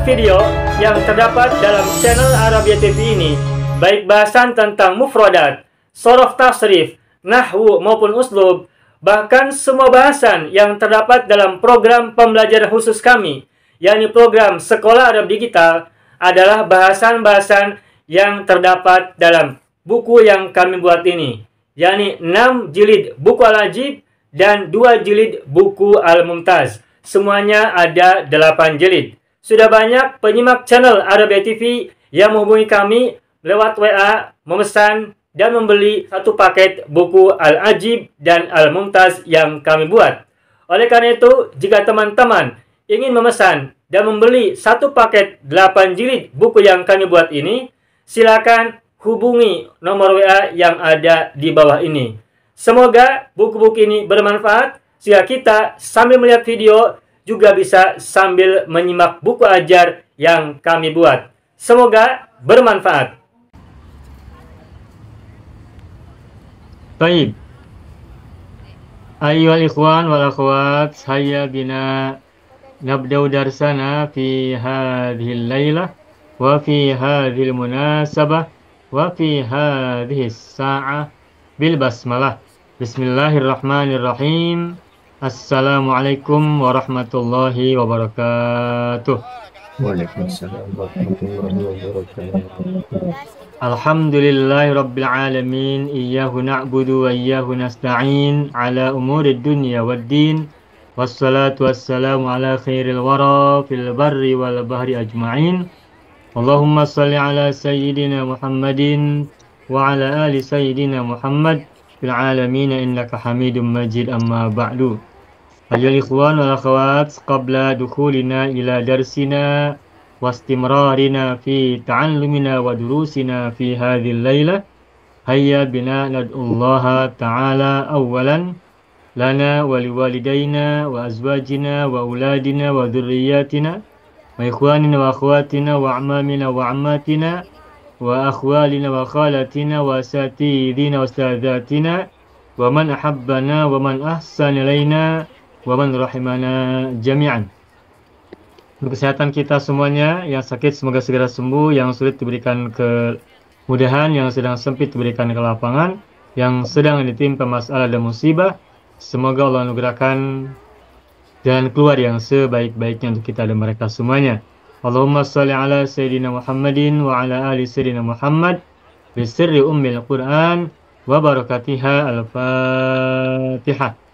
video yang terdapat dalam channel Arabia TV ini, baik bahasan tentang mufradat, sorof tasrif, nahwu maupun uslub, bahkan semua bahasan yang terdapat dalam program pembelajaran khusus kami, yakni program Sekolah Arab Digital, adalah bahasan-bahasan yang terdapat dalam buku yang kami buat ini, yakni 6 jilid buku Al-Ajib dan 2 jilid buku Al-Mumtaz. Semuanya ada 8 jilid. Sudah banyak penyimak channel Arabia TV yang menghubungi kami lewat WA, memesan dan membeli satu paket buku Al-Ajib dan Al-Mumtaz yang kami buat. Oleh karena itu, jika teman-teman ingin memesan dan membeli satu paket 8 jilid buku yang kami buat ini, silakan hubungi nomor WA yang ada di bawah ini. Semoga buku-buku ini bermanfaat sehingga kita sambil melihat video juga bisa sambil menyimak buku ajar yang kami buat. Semoga bermanfaat. Baik. Ayyuhal ikhwan wal akhwat, hayya bina nabda'u darsana fi hadhil laylah wa fi hadhil munasabah wa fi hadhis sa'ah bil basmalah. Bismillahirrahmanirrahim. Assalamualaikum warahmatullahi wabarakatuh. Waalaikumsalam warahmatullahi wabarakatuh. Alhamdulillahi rabbil alamin. Iyyahu na'budu wa iyyahu nasta'in ala umurid dunya waddin. Wassalatu wassalamu ala khairil wara fil barri wal bahri ajma'in. Allahumma salli ala sayyidina Muhammadin wa ala ali sayyidina Muhammad fil alamin innaka Hamidum Majid. Amma ba'du. Ayyuhal ikhwan wal akhawat, qabla dukhulina ila darsina wa istimrarina fi ta'allumina wa durusina fi hadhil laylah, hayya bina nad'ullaha ta'ala awwalan lana wa liwalidayna wa azwajina wa auladina wa dhurriyyatina wa ikhwanina wa akhwatina wa a'mamina wa ammatina wa akhwalina wa khalatina wa asatidina wa ustadzatina wa man ahabbana wa man ahsana ilaina wa man rahimana jami'an. Untuk kesehatan kita semuanya, yang sakit semoga segera sembuh, yang sulit diberikan kemudahan, yang sedang sempit diberikan kelapangan, yang sedang ditimpa masalah dan musibah, semoga Allah anugerahkan dan keluar yang sebaik-baiknya untuk kita dan mereka semuanya. Allahumma salli ala sayyidina Muhammadin wa ala ali sayyidina Muhammad bisirri ummil Qur'an wa barakatiha. Al-Fatihah.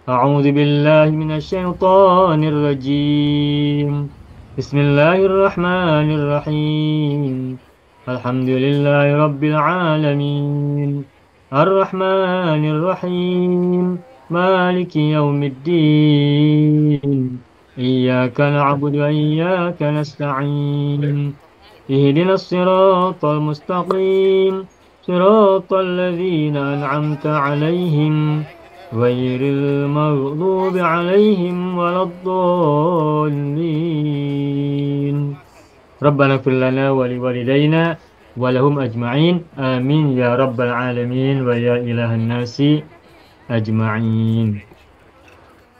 A'udzu billahi minasy syaithanir rajim. Bismillahirrahmanirrahim. Alhamdulillahi rabbil alamin. Ar-Rahmanir Rahim. Maliki yaumiddin. Iyyaka na'budu wa iyyaka nasta'in. Ihdinas siratal mustaqim. Siratal ladzina an'amta 'alaihim ghairil maghdubi 'alaihim waladdallin. Rabbana ighfir lana wa liwalidayna wa lahum ajma'in. Amin ya rabbal alamin wa ya ilahan nasi ajma'in.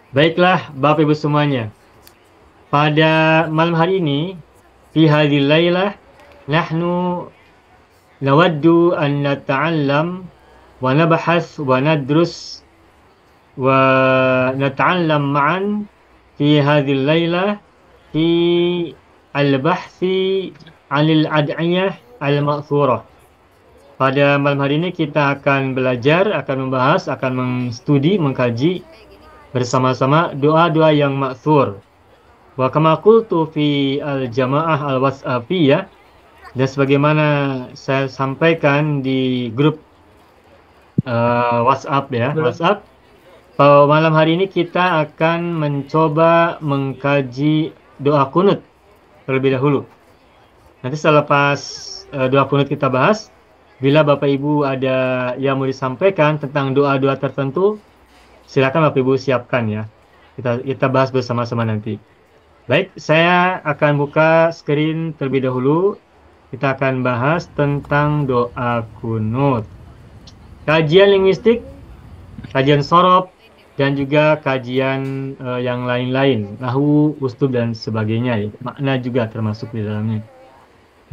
Baiklah Bapak Ibu semuanya, pada malam hari ini fi hadhil lailah nahnu nawaddu an nata'allam wa nabahas wa nadrus wa nata'allam ma'an fi hadhil lailah fi al-bahthi 'anil ad'iyah al-ma'thurah. Pada malam hari ini kita akan belajar, akan membahas, akan mengstudi, mengkaji bersama-sama doa-doa yang ma'thur. Wa kama qultu fi al-jamaah al-WhatsAppiyah, dan sebagaimana saya sampaikan di grup WhatsApp ya, WhatsApp, malam hari ini kita akan mencoba mengkaji doa kunut terlebih dahulu. Nanti selepas doa kunut kita bahas, bila Bapak Ibu ada yang mau disampaikan tentang doa-doa tertentu, silakan Bapak Ibu siapkan ya. Kita bahas bersama-sama nanti. Baik, saya akan buka screen terlebih dahulu. Kita akan bahas tentang doa kunut. Kajian linguistik, kajian sorof, dan juga kajian yang lain-lain, nahwu, uslub dan sebagainya ya. Makna juga termasuk di dalamnya.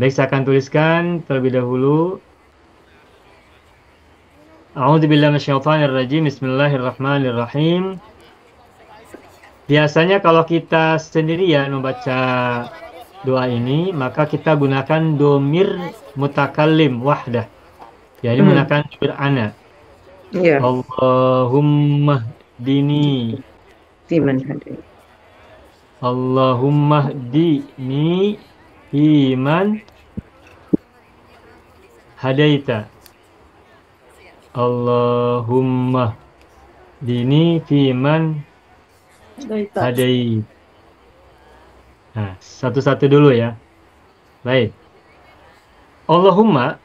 Baik, saya akan tuliskan terlebih dahulu. A'udzubillahi minasyaitonirrajim. Bismillahirrahmanirrahim. Biasanya kalau kita sendirian membaca doa ini, maka kita gunakan domir mutakallim wahdah. Jadi menggunakan domir ana. Iya. Allahumma dini. Fiman hadai. Allahumma dini iman hadaita. Allahumma dini fiman hadait. Nah, satu-satu dulu ya. Baik. Allahumma,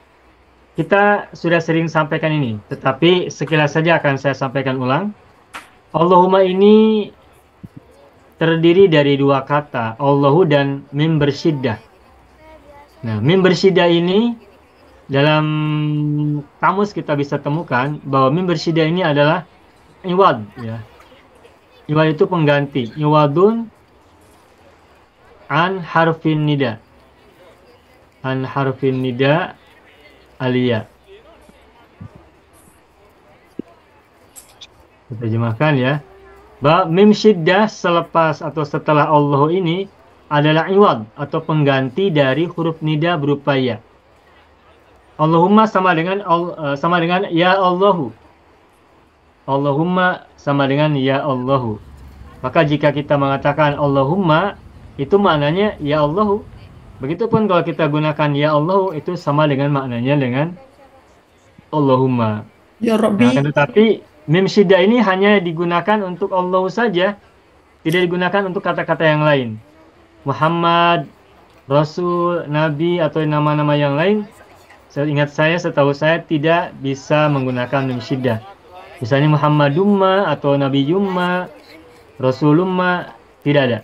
kita sudah sering sampaikan ini, tetapi sekilas saja akan saya sampaikan ulang. Allahumma ini terdiri dari dua kata, Allahu dan mim bersyiddah. Nah, mim bersyiddah ini dalam kamus kita bisa temukan bahwa mim bersyiddah ini adalah iwad ya. Iwad itu pengganti. Iwadun an harfin nida. An harfin nida aliyah. Kita terjemahkan ya. Bahwa mim syiddah selepas atau setelah Allah ini adalah iwad atau pengganti dari huruf nida berupa ya. Allahumma sama dengan ya Allahu. Allahumma sama dengan ya Allahu. Maka jika kita mengatakan Allahumma, itu maknanya ya Allahu. Begitupun kalau kita gunakan ya Allahu, itu sama dengan maknanya dengan Allahumma. Ya Rabbi. Nah, tetapi mim syiddah ini hanya digunakan untuk Allahu saja, tidak digunakan untuk kata-kata yang lain. Muhammad, Rasul, Nabi atau nama-nama yang lain, setahu saya tidak bisa menggunakan mim syiddah. Misalnya Muhammadumma atau Nabiyumma, Rasulumma, tidak ada.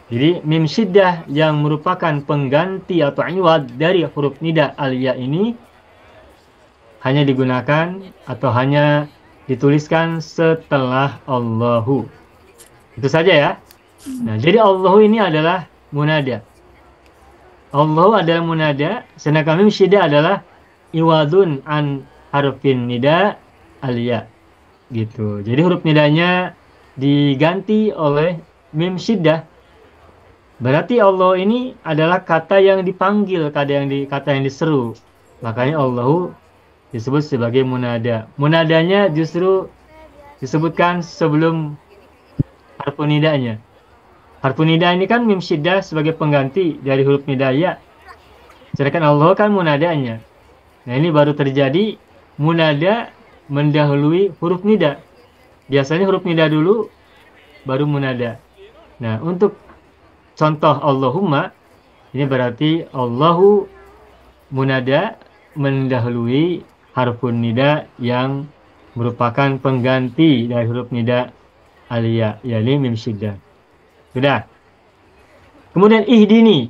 Jadi mim syiddah yang merupakan pengganti atau iwad dari huruf nida aliyah ini hanya digunakan atau hanya dituliskan setelah Allahu. Itu saja ya. Nah, jadi Allahu ini adalah munada. Allahu adalah munada, sedangkan mim syiddah adalah iwadun an harfin nida aliyah. Gitu. Jadi huruf nidanya diganti oleh mim syiddah. Berarti Allah ini adalah kata yang dipanggil, kata yang diseru. Makanya Allahu disebut sebagai munada. Munadanya justru disebutkan sebelum harfun nidanya. Harfun nida ini kan mim syiddah sebagai pengganti dari huruf nidaya. Sedangkan Allah kan munadanya. Nah, ini baru terjadi munada mendahului huruf nida. Biasanya huruf nida dulu baru munada. Nah, untuk contoh Allahumma ini berarti Allahu munada mendahului harfun nida yang merupakan pengganti dari huruf nida aliyah, yakni mim syiddah. Sudah. Kemudian ihdini.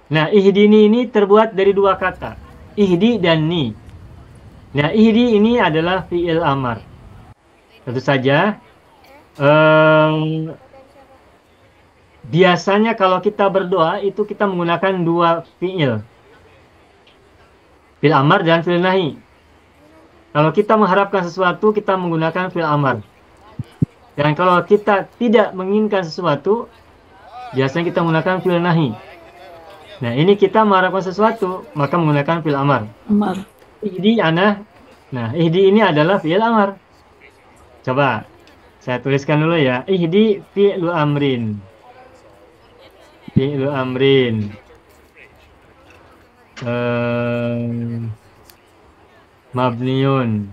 Nah, ihdini ini terbuat dari dua kata, ihdi dan ni. Nah, ihdi ini adalah fi'il amar. Tentu saja biasanya kalau kita berdoa itu kita menggunakan dua fi'il. Fi'il amar dan fi'il nahi. Kalau kita mengharapkan sesuatu, kita menggunakan fi'il amar. Dan kalau kita tidak menginginkan sesuatu, biasanya kita menggunakan fi'il nahi. Nah, ini kita mengharapkan sesuatu, maka menggunakan fi'il amar. Amar. Ihdi ana. Nah, ihdi ini adalah fi'il amar. Coba saya tuliskan dulu ya. Ihdi fi'lu amrin. Fi'lu amrin. Mabniun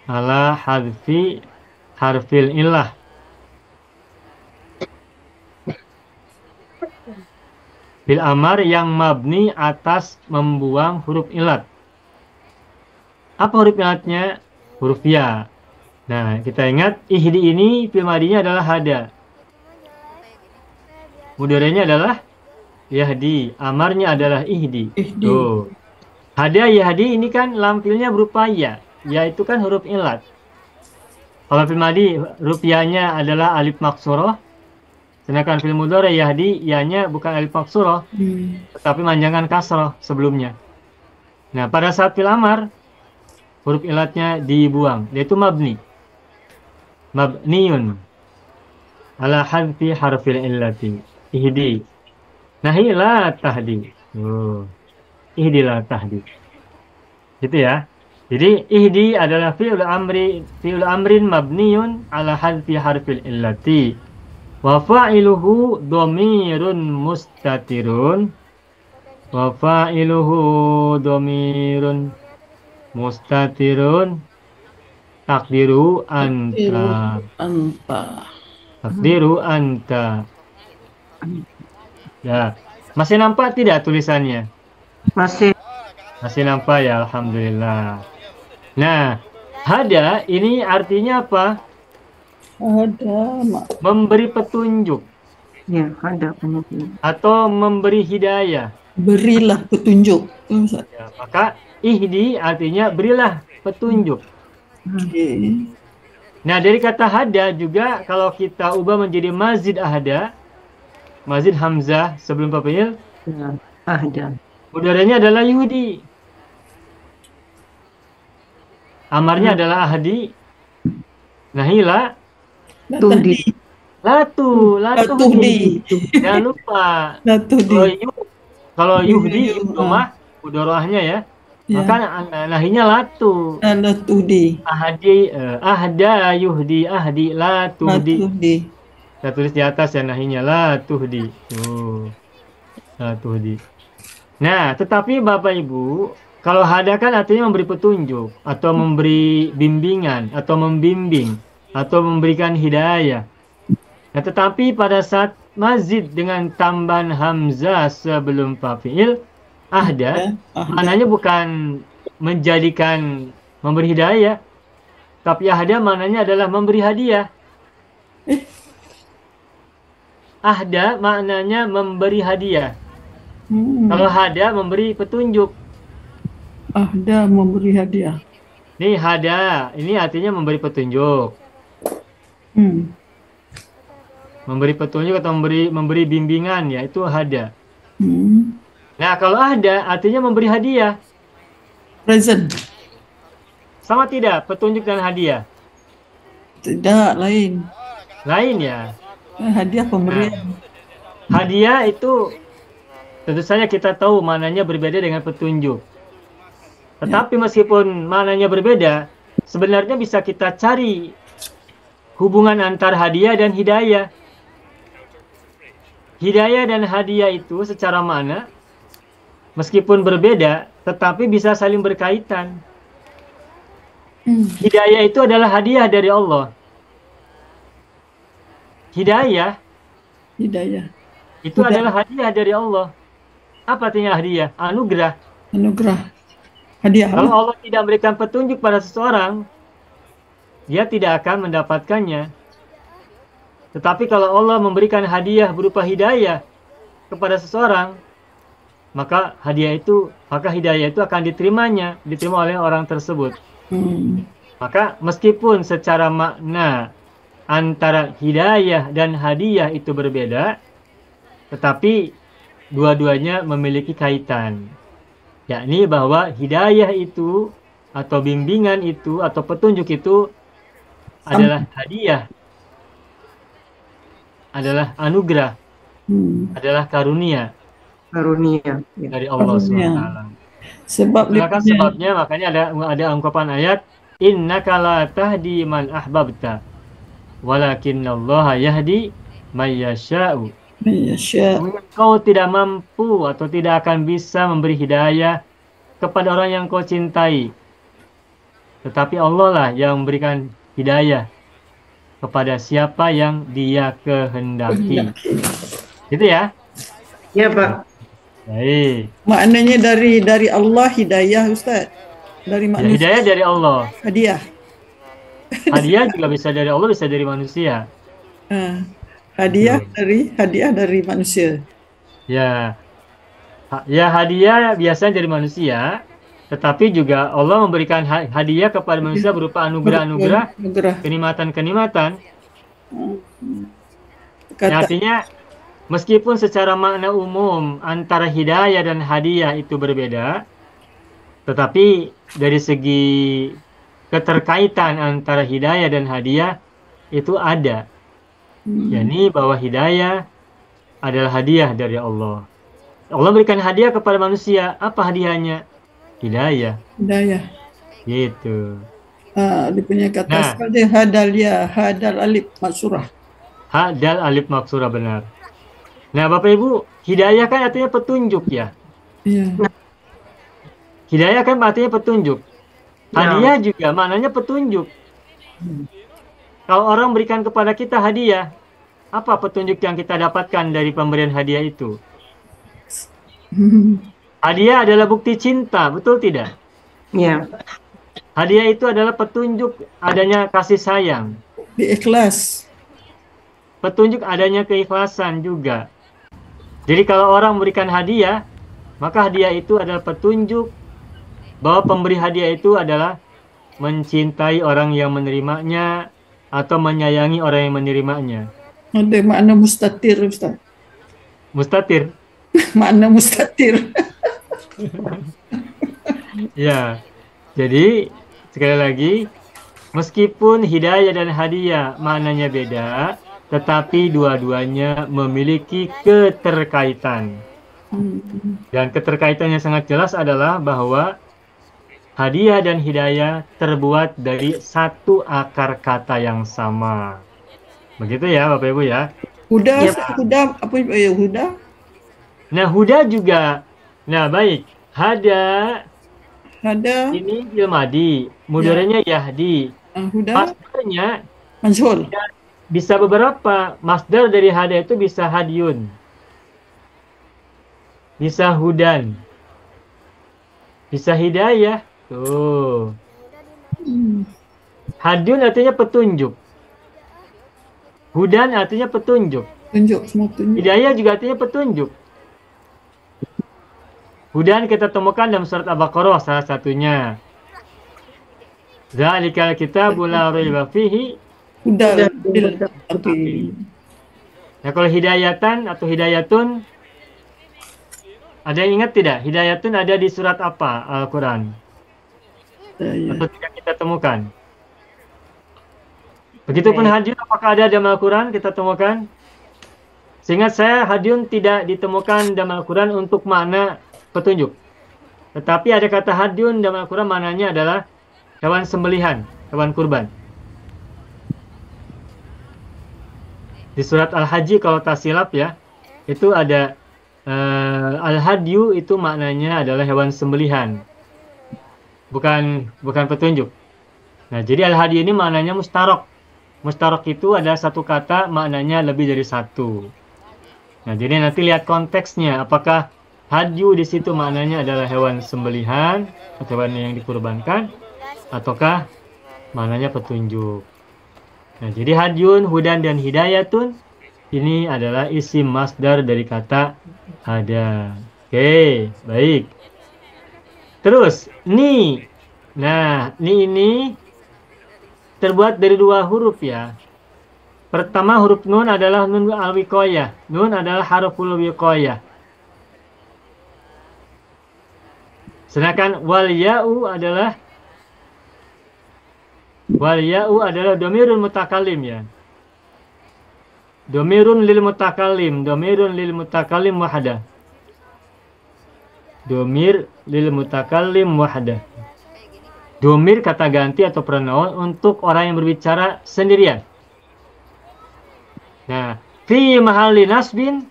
ala hadfi harfil illah. Fil amar yang mabni atas membuang huruf ilat. Apa huruf ilatnya? Huruf ya. Nah, kita ingat ihdi ini fil madinya adalah hada. Mudhari'nya adalah yahdi. Amarnya adalah ihdi. Ihdi. Tuh. Hada yahdi ini kan lam filnya berupa ya. ya itu kan huruf ilat. Kalau fil madi huruf ya-nya adalah alif maksurah, sedangkan fil mudhari yahdi ya-nya bukan alif maksurah, tetapi manjangan kasrah sebelumnya. Nah, pada saat fil amar huruf ilatnya dibuang, yaitu mabni. Mabniun ala hadfi harfil illati. Ihdi. Nahi la tahdi. Oh. Ihdi la tahdi. Gitu ya. Jadi ihdi adalah fi'ul amrin mabniun ala hadfi harfil illati. Wa fa'iluhu dhamirun mustatirun. Wa fa'iluhu dhamirun mustatirun. Takdiru anta. Takdiru anta. Ya. Masih nampak tidak tulisannya? Masih. Masih nampak ya, alhamdulillah. Nah, hada ini artinya apa? Ada, Memberi petunjuk Ya, ada penyakit. atau memberi hidayah. berilah petunjuk. Ustaz. Ya, maka ihdi artinya berilah petunjuk. Oke. Nah, dari kata hada juga kalau kita ubah menjadi mazid ahda, mazid hamzah sebelum fa'il, Ya, ada. mudaranya adalah yuhdi. Amarnya adalah ahdi. Nahila Tuhdi. latu Tuhdi. Jangan lupa. Tuhdi. Kalau yuhdi Yuhdi, rumah mudorohnya ya, Ya. maka nahinya latu. Tuhdi. Ahda yuhdi ahdi latuhdi. Tuhdi. Saya tulis di atas ya nahinya latuhdi. Latuhdi. Nah, tetapi Bapak Ibu, kalau hada kan artinya memberi petunjuk atau memberi bimbingan atau membimbing atau memberikan hidayah. Nah, tetapi pada saat mazid dengan tambahan hamzah sebelum fa'il, ahda, maknanya bukan menjadikan memberi hidayah, tapi ahda maknanya adalah memberi hadiah. Ahda maknanya memberi hadiah. Kalau hada memberi petunjuk. Ahda memberi hadiah. Nih hada, ini artinya memberi petunjuk. Memberi petunjuk atau memberi bimbingan ya, itu hada. Nah, kalau ahda artinya memberi hadiah. Present. Sama tidak petunjuk dan hadiah? Tidak, lain. Lain ya. Hadiah pemberian. Hadiah itu tentu saja kita tahu maknanya berbeda dengan petunjuk. Tetapi meskipun maknanya berbeda, sebenarnya bisa kita cari hubungan antar hadiah dan hidayah. Hidayah dan hadiah itu secara makna meskipun berbeda, tetapi bisa saling berkaitan. Hidayah itu adalah hadiah dari Allah. Hidayah itu adalah hadiah dari Allah. Apa artinya hadiah? Anugerah. Hadiah. Kalau Allah tidak memberikan petunjuk pada seseorang, dia tidak akan mendapatkannya. Tetapi kalau Allah memberikan hadiah berupa hidayah kepada seseorang, maka hidayah itu akan diterima oleh orang tersebut. Maka meskipun secara makna antara hidayah dan hadiah itu berbeda, tetapi dua-duanya memiliki kaitan. Yakni bahwa hidayah itu atau bimbingan itu atau petunjuk itu adalah hadiah, adalah anugerah, adalah karunia dari Allah SWT. Sebabnya makanya ada ungkapan ayat innaka la tahdi man ahbabta walakinnallaha yahdi may yasha'u. Kau tidak mampu atau tidak akan bisa memberi hidayah kepada orang yang kau cintai. Tetapi Allah lah yang memberikan hidayah kepada siapa yang Dia kehendaki. Gitu ya? Ya, Pak. Baik. Maknanya dari Allah hidayah, Ustaz. Dari manusia. Hidayah dari Allah. Hadiah. Hadiah juga bisa dari Allah, bisa dari manusia. Hadiah dari manusia. Ya. Ya hadiah biasanya dari manusia, tetapi juga Allah memberikan hadiah kepada manusia berupa anugerah-anugerah, Anugerah. kenikmatan-kenikmatan. Kata Artinya, meskipun secara makna umum antara hidayah dan hadiah itu berbeda, tetapi dari segi keterkaitan antara hidayah dan hadiah itu ada. yakni bahwa hidayah adalah hadiah dari Allah. Allah berikan hadiah kepada manusia. Apa hadiahnya? Hidayah. hidayah. Gitu. Dia punya kata Nah. asal dia hadal alif maksurah. Ha dal alif maksurah, benar. Nah, Bapak Ibu, hidayah kan artinya petunjuk ya. Iya. Hidayah kan artinya petunjuk. Hadiah juga maknanya petunjuk. Kalau orang berikan kepada kita hadiah, apa petunjuk yang kita dapatkan dari pemberian hadiah itu? Hadiah adalah bukti cinta, betul tidak? Ya. Hadiah itu adalah petunjuk adanya kasih sayang. Di ikhlas. Petunjuk adanya keikhlasan juga. Jadi kalau orang memberikan hadiah, maka hadiah itu adalah petunjuk bahwa pemberi hadiah itu adalah mencintai orang yang menerimanya atau menyayangi orang yang menerimanya. Ada makna mustatir, Ustaz. Mustatir. Makna mustatir. Ya. Jadi sekali lagi, meskipun hidayah dan hadiah maknanya beda, tetapi dua-duanya memiliki keterkaitan. Dan keterkaitannya sangat jelas adalah bahwa hadiah dan hidayah terbuat dari satu akar kata yang sama. Begitu ya, Bapak Ibu ya. Huda, Yep. huda apa ya huda? Nah, huda juga. Nah, baik. Hada Ada ini fi'il madi, mudhari'nya yahdi. huda Masdarnya majhul. bisa beberapa. Masdar dari hada itu bisa hadyun. Bisa hudan. Bisa hidayah. Tuh. Hadyun artinya petunjuk. Hudan artinya petunjuk. Tunjuk semua tunjuk. Hidayah juga artinya petunjuk. Hudan kita temukan dalam surat Al-Baqarah salah satunya. Zalikal kitabul la raiba fihi. Huda Nah, kalau hidayatan atau hidayatun, ada yang ingat tidak? Hidayatun ada di surat apa Al-Quran? Atau tidak kita temukan? Begitupun hadyun, apakah ada dalam Al-Quran kita temukan? Seingat saya, hadyun tidak ditemukan dalam Al-Quran untuk makna petunjuk. Tetapi ada kata hadyun dalam Al-Quran, maknanya adalah hewan sembelihan, hewan kurban. Di surat Al-Haji kalau tak silap ya, itu ada Al-Hadyu itu maknanya adalah hewan sembelihan. Bukan petunjuk. Nah, jadi Al-Hadyu ini maknanya mustarok. Mustarok itu adalah satu kata maknanya lebih dari satu. Nah, jadi nanti lihat konteksnya, apakah hadyu di situ maknanya adalah hewan sembelihan atau hewan yang dikurbankan, ataukah maknanya petunjuk. Nah, jadi hadyun, hudan, dan hidayatun ini adalah isim masdar dari kata hada. Oke, baik. Terus, ni. Nah, ni ini terbuat dari dua huruf ya. Pertama huruf nun adalah nun al-wiqayah. Nun adalah harful wiqayah. Sedangkan wal ya'u adalah dhamirun mutakallim ya. Dhamirun lil mutakallim wahda. Dhamir lil mutakallim wahda. Dhamir kata ganti atau pronoun untuk orang yang berbicara sendirian. Nah, fi mahalli nasbin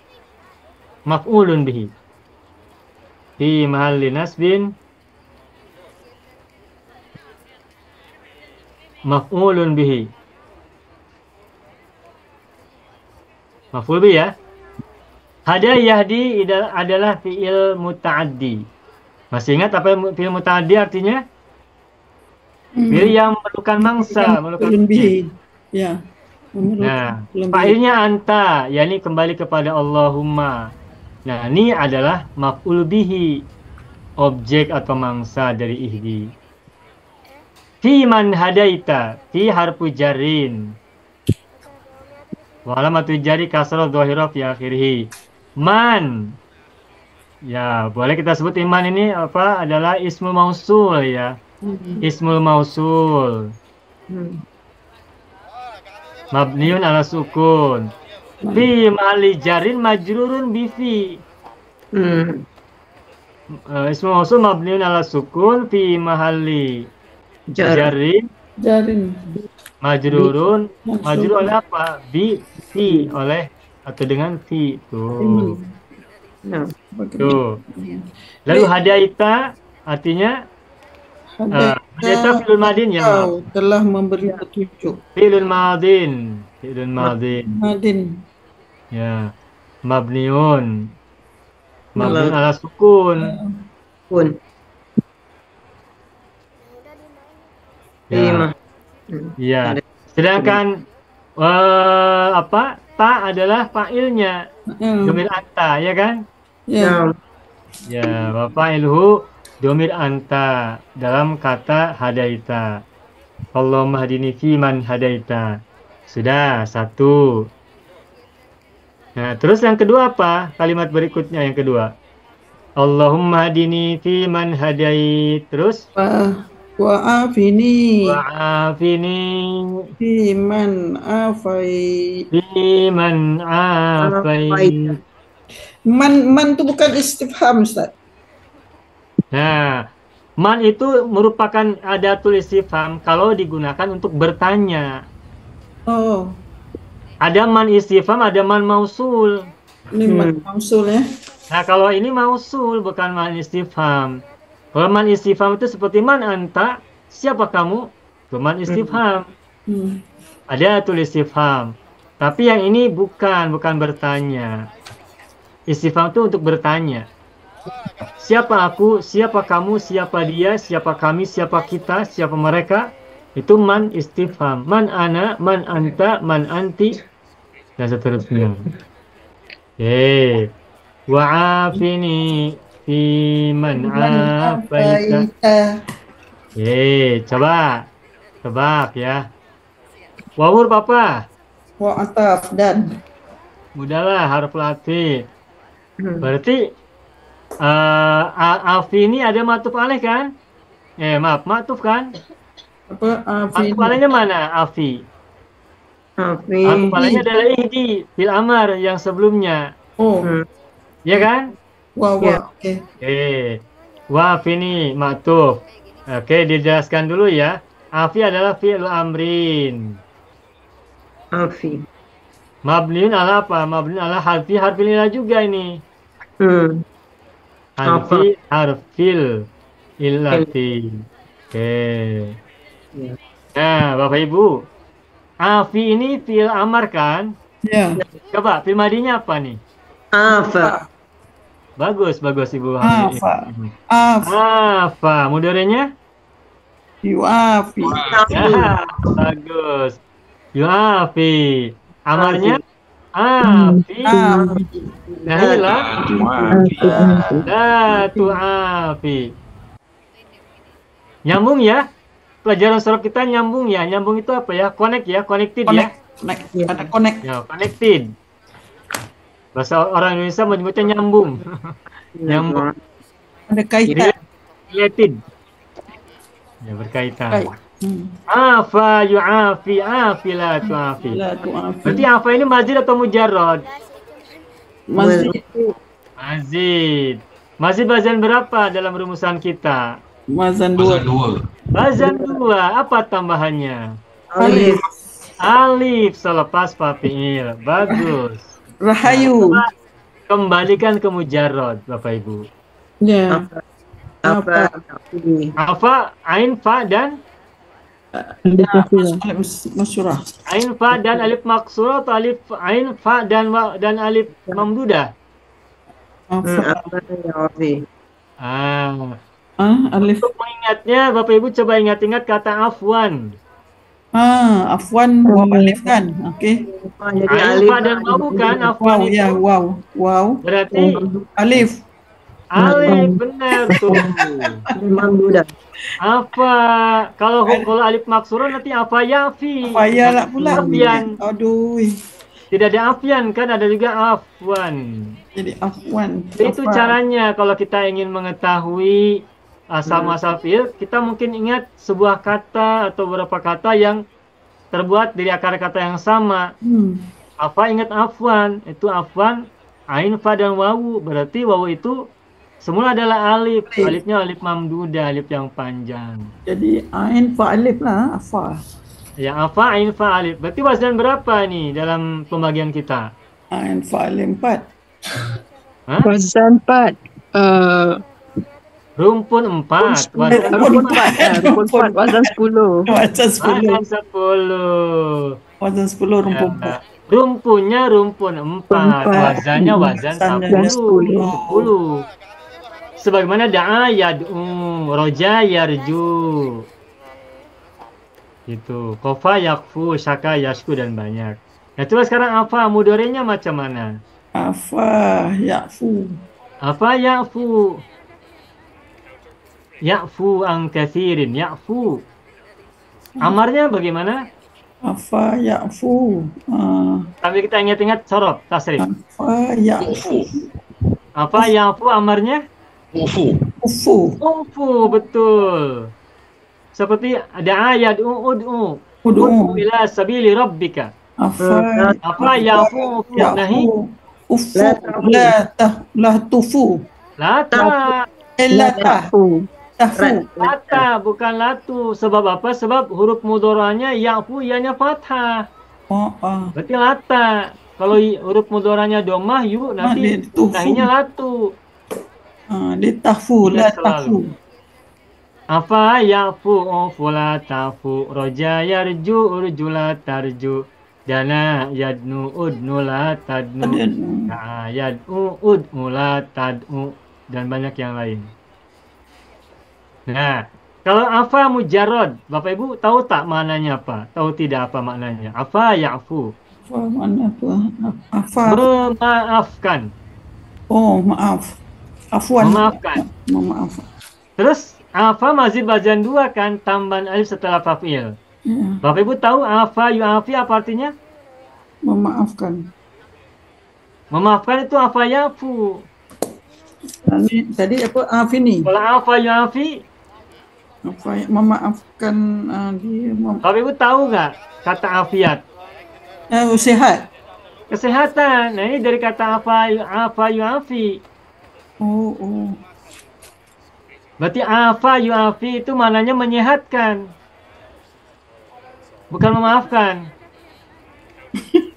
maf'ulun bihi. Fi mahalli nasbin maf'ulun bihi. Maf'ul bihi ya. Hada yahdi adalah fi'il muta'addi. Masih ingat apa fi'il muta'addi artinya? Fi'il yang memerlukan mangsa, memerlukan bihi. Ya. Nah, fa'ilnya anta, yakni kembali kepada Allahumma. Nah, ini adalah maf'ul bihi. objek atau mangsa dari ihdi. Fi man hadaita, fi harfu jarin. Wa alamatu jari kasrah dhahirah fi akhirih. Man. Ya, boleh kita sebut iman ini apa? Adalah ismul mausul ya. Ismul mausul. Mabniun ala sukun. Fi mahalli jarin majrurun bi fi. Ismul mausul mabniun ala sukun fi mahalli jarin majrurun majrur oleh apa? Bi fi oleh atau dengan fi tuh. Tuh. Lalu hadaita artinya hadaita fi'lul madin ya. Kau telah memberi petunjuk. Fi'lul madin. Fi'lul madin. Madin. Ya. Mabniun. Mabniun ala sukun. Pun. Ya. Ya. Sedangkan apa? Ta adalah fa'ilnya. Domir anta, ya kan? Ya. Ya, Bapak ilhu domir anta dalam kata hadaita. Allahumma hadini fi man hadaita. Sudah, satu. Nah, terus yang kedua apa? Kalimat berikutnya yang kedua. Allahumma hadini fi man hadait. Terus? Wa'afini Wa'afini fi man afai. fi man afait. Man itu bukan istifham, Ustaz. Nah, man itu merupakan adatul istifham kalau digunakan untuk bertanya. Oh, Ada man istifham, ada man mausul. ini man mausul ya. Nah, kalau ini mausul bukan man istifham. Kalau man istifham itu seperti man anta, siapa kamu? Itu man istifham. Ada tulis istifham. Tapi yang ini bukan bertanya. Istifham itu untuk bertanya. Siapa aku, siapa kamu, siapa dia, siapa kami, siapa kita, siapa mereka? Itu man istifham. Man ana, man anta, man anti, dan seterusnya. Wa'afini fi man afaita. Coba tebak ya. Wawur papa. Wa ataf dan. Mudahlah harf latih. Berarti afi ini ada matuf alaih kan? Maaf, matuf kan? Apa Matuf alaihnya mana? Afi. Afi. Matuf alaihnya adalah ihdi fil amar yang sebelumnya. Oh, Ya kan? wa. Oke. Wa ini matuf. Oke, dijelaskan dulu ya. Afi adalah fi'il amrin. Afi. Mabniun ala apa? Mabniun ala harfi ilah juga ini. Harfil illati. Oke. Nah, Bapak Ibu. Afi ini fi'il amar kan? Ya. Coba fi'il madinya apa nih? Afa. Bagus Ibu. Afa. Mudorenya? Yuafi. Ya, bagus. Yuafi. Amarnya? Afi. Nahilah. La tu'afi. Nyambung ya? Pelajaran sorok kita nyambung ya? Nyambung itu apa ya? Connect ya? Connected ya? Ada connect. Ya, connected. Bahasa orang Indonesia menyebutnya nyambung. Nyambung. Ada kaitan. Related. Ya, berkaitan. Afa yu'afi, afi la tu'afi. La tu'afi. Berarti afa ini mazid atau mujarrad? Mazid. Mazid bazan berapa dalam rumusan kita? Mazan dua. Bazan 2. Apa tambahannya? Alif. Alif selepas fa fi'il. Bagus. Rahayu. Kembalikan ke mujarrad, Bapak Ibu. Ya. Apa? Afa, ain, fa, dan Masyurah. ain, fa, dan alif maksurah atau alif, ain, fa, dan alif mamdudah? Apa ya Afi? Alif. Untuk mengingatnya, Bapak Ibu coba ingat-ingat kata afwan. Afwan wa alif kan. Oke. Ain, fa, dan wawu kan, afwan Wow itu. ya, wow. Berarti Alif. Alif, benar tuh. Mamdudah. Apa? Kalau alif maksurah nanti apa yafi? Apa ya lah pula? Afian. Aduh, Tidak ada afian kan, ada juga afwan. jadi afwan. Itu caranya kalau kita ingin mengetahui asal muasal fiil, kita mungkin ingat sebuah kata atau beberapa kata yang terbuat dari akar kata yang sama. Apa ingat afwan? Itu afwan, ain, fa dan wawu. Berarti wawu itu semula adalah alif. Alifnya alif mamdudah, alif yang panjang. Jadi ain fa alif lah, afa. Ya, afa, ain, fa, alif. Berarti wazan berapa nih dalam pembagian kita? Ain fa alif 4. Hah? Wazan 4. Rumpun 4. Wazan Rumpun 4. Rumpun 4. Wazan 10. Wazan 10. Wazan 10. Wazan 10 rumpun 4. Rumpunnya rumpun 4. Wazannya wazan 10. Sebagaimana da'a yad'u, roja yarju. Gitu. Kofa yakfu, syaka yashku dan banyak. Nah, coba sekarang apa mudorenya macam mana? Afa ya'fu. Apa ya'fu? Ya'fu an kathirin, ya'fu. Amarnya bagaimana? Afa ya'fu. Tapi kita ingat-ingat sorof, tasrif. Afa ya'fu. Apa ya'fu amarnya? Ufu. Ufu. Ufu, betul. Seperti ada ayat ud'u ila sabili rabbika. Apa ya'fu nahi? Ufu. La tufu. Lata. Tafu. Lata bukan latu. Sebab apa? Sebab huruf mudoranya ya'fu ianya fathah. Berarti lata. Kalau huruf mudoranya domah yu nanti nahinya latu. Di tafu la tafu. Apa ya'fu la tafu, roja yarju urjula tarju, dana yadnu udnu la tadnu, yad'u udnu la tad'u, dan banyak yang lain. Nah, kalau apa mujarrad, Bapak Ibu tahu tak maknanya apa? Tahu tidak apa maknanya? Apa ya'fu? Apa mana tu? Apa? Memaafkan. Oh, maaf. Afwan. Memaafkan. Memaaf. Terus afa mazid wazan 2 kan, tambahan alif setelah fa'il. Bapak Ibu tahu afa yu'afi apa artinya? Memaafkan. Memaafkan itu afa yafu. Tadi apa af ini? Kalau afa yu'afi, Apa memaafkan dia Bapak Ibu tahu nggak kata afiat? sehat. Kesehatan. Nah, ini dari kata afa yu'afi. Oh. Berarti afa yu'afi itu maknanya menyehatkan. Bukan memaafkan.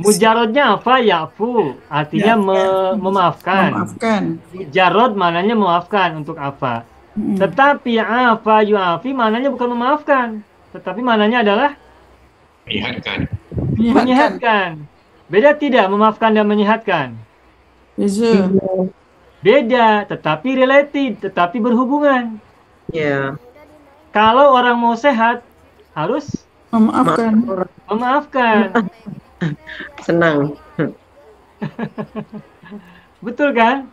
Mujarrodnya apa? Ya'fu. Artinya memaafkan. Mujarrod maknanya memaafkan untuk apa. Tetapi afa yu'afi maknanya bukan memaafkan. Tetapi maknanya adalah menyehatkan. Beda tidak memaafkan dan menyehatkan? Beda, tetapi related, tetapi berhubungan. Ya. Kalau orang mau sehat, harus memaafkan. Senang. Betul kan?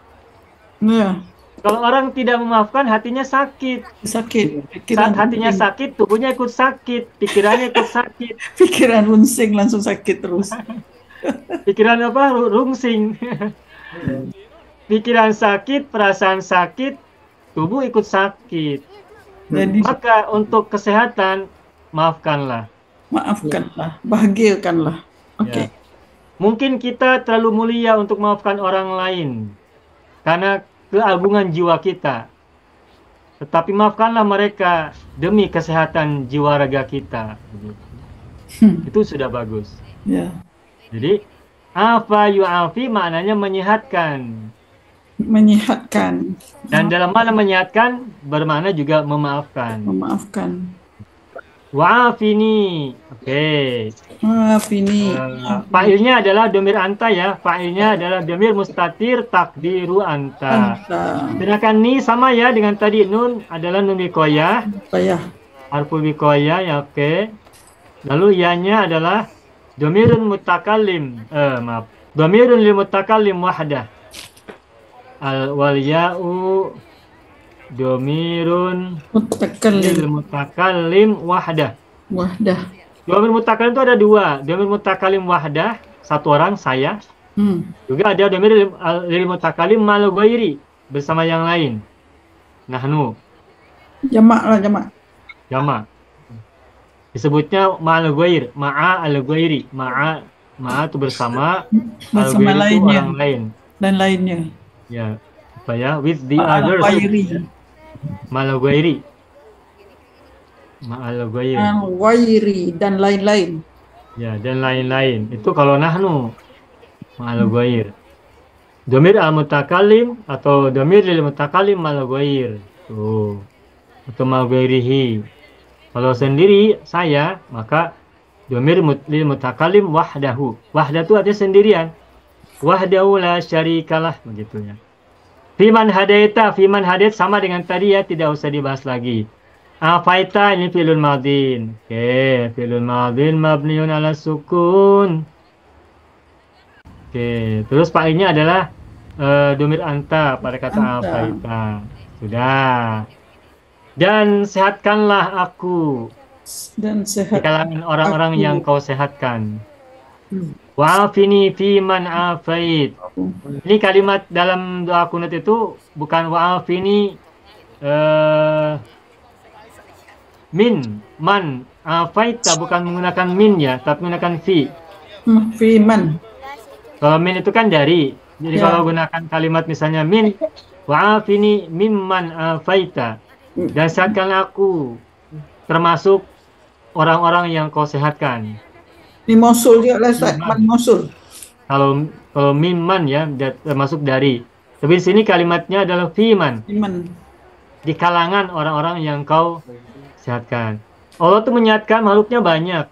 Ya. Kalau orang tidak memaafkan, hatinya sakit. Saat hatinya sakit, tubuhnya ikut sakit, pikirannya ikut sakit. Pikiran runsing langsung sakit terus. Pikiran apa? Rungsing. Pikiran sakit, perasaan sakit, tubuh ikut sakit. Jadi, maka untuk kesehatan, maafkanlah. Bahagiakanlah. Oke. Ya. Mungkin kita terlalu mulia untuk memaafkan orang lain karena keagungan jiwa kita. Tetapi maafkanlah mereka demi kesehatan jiwa raga kita. Itu sudah bagus. Ya. Jadi, afa yu'afi maknanya menyehatkan. Dan dalam makna menyehatkan bermakna juga memaafkan. Wa'afini. Oke. Wa'afini. Fa'ilnya adalah domir anta ya. Fa'ilnya adalah domir mustatir takdiru anta. Sedangkan ni sama ya dengan tadi, nun adalah nun wikoyah. Harfu wikoyah ya, oke. Lalu ya-nya adalah domirun mutakallim. Domirun li mutakallim wahdah. wal ya'u domirun Mutakallim. lil mutakallim wahdah. Wahdah. Domir mutakallim itu ada dua. Domir mutakallim wahdah, satu orang, saya. Juga ada domir lil mutakallim mal ghairi, bersama yang lain. Nahnu. Jamak lah, jamak. Jamak. Disebutnya ma'al ghair, ma'a al ghairi. Ma'a itu bersama, al Bersama ghairi itu lainnya. orang lain. Dan lainnya. Ya, apa ya? With the Ma'al others. ghairi. Ma'al ghairi. Ma'al ghairi. Ma'al ghairi dan lain-lain. Ya, dan lain-lain. Itu kalau nahnu. Ma'al ghair. Domir al mutakallim atau domir lil mutakallim ma'al ghair. Tuh. Atau ma'al ghairihi. Kalau sendiri saya, maka domir lil mutakallim wahdahu. Wahdah itu artinya sendirian. Wahdahu la syarikalah, begitu ya. Fiman hadaita, fiman hadait sama dengan tadi ya, tidak usah dibahas lagi. Afaita ini fi'lun madin. Oke, fi'lun madin mabniun ala sukun. Oke, terus pak ini adalah domir anta pada kata Anta. afaita. Sudah. Dan sehatkanlah aku Dan di sehat. kalangan orang-orang Aku. yang kau sehatkan. Wa'afini fiman afait. Ini kalimat dalam doa kunut itu bukan wa'afini min, man, afaita, bukan menggunakan min ya, tapi menggunakan fi. Fiman. Kalau min itu kan dari. Jadi Ya. kalau gunakan kalimat misalnya min, wa'afini mimman afaita. Dan sehatkan aku termasuk orang-orang yang kau sehatkan. Ini Mosul juga lah, Ustaz. Man Mosul. Kalau mimman ya termasuk dari. Tapi di sini kalimatnya adalah fiman, Fiman. di kalangan orang-orang yang kau sehatkan. Allah tuh menyehatkan makhluknya banyak.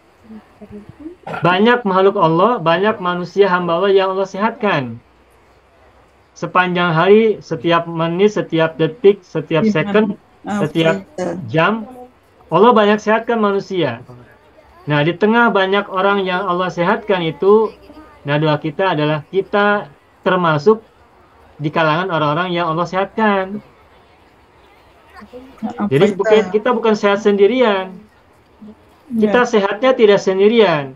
Banyak makhluk Allah, banyak manusia hamba Allah yang Allah sehatkan. Sepanjang hari, setiap menit, setiap detik, setiap Fiman. second, setiap Afaita. jam, Allah banyak sehatkan manusia. Nah, di tengah banyak orang yang Allah sehatkan itu, nah doa kita adalah kita termasuk di kalangan orang-orang yang Allah sehatkan. Jadi Afaita. kita bukan sehat sendirian. Kita Ya. sehatnya tidak sendirian.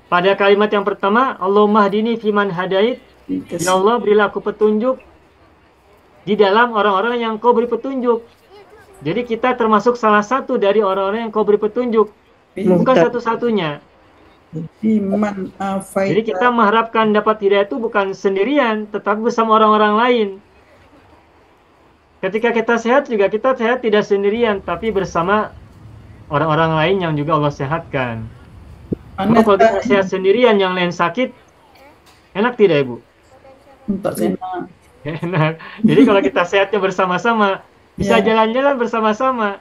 Pada kalimat yang pertama, Allahumma hdini fiman hadait, ya Allah berilah aku petunjuk di dalam orang-orang yang kau beri petunjuk. Jadi kita termasuk salah satu dari orang-orang yang kau beri petunjuk, bukan satu-satunya. Fiman afaita. Jadi kita mengharapkan dapat hidayah itu bukan sendirian, tetapi bersama orang-orang lain. Ketika kita sehat juga kita sehat tidak sendirian, tapi bersama orang-orang lain yang juga Allah sehatkan. Mana Kalau kita tak sehat sendirian, yang lain sakit, enak tidak Ibu? untuk senang. Enak. Jadi kalau kita sehatnya bersama-sama, bisa Ya. jalan-jalan bersama-sama.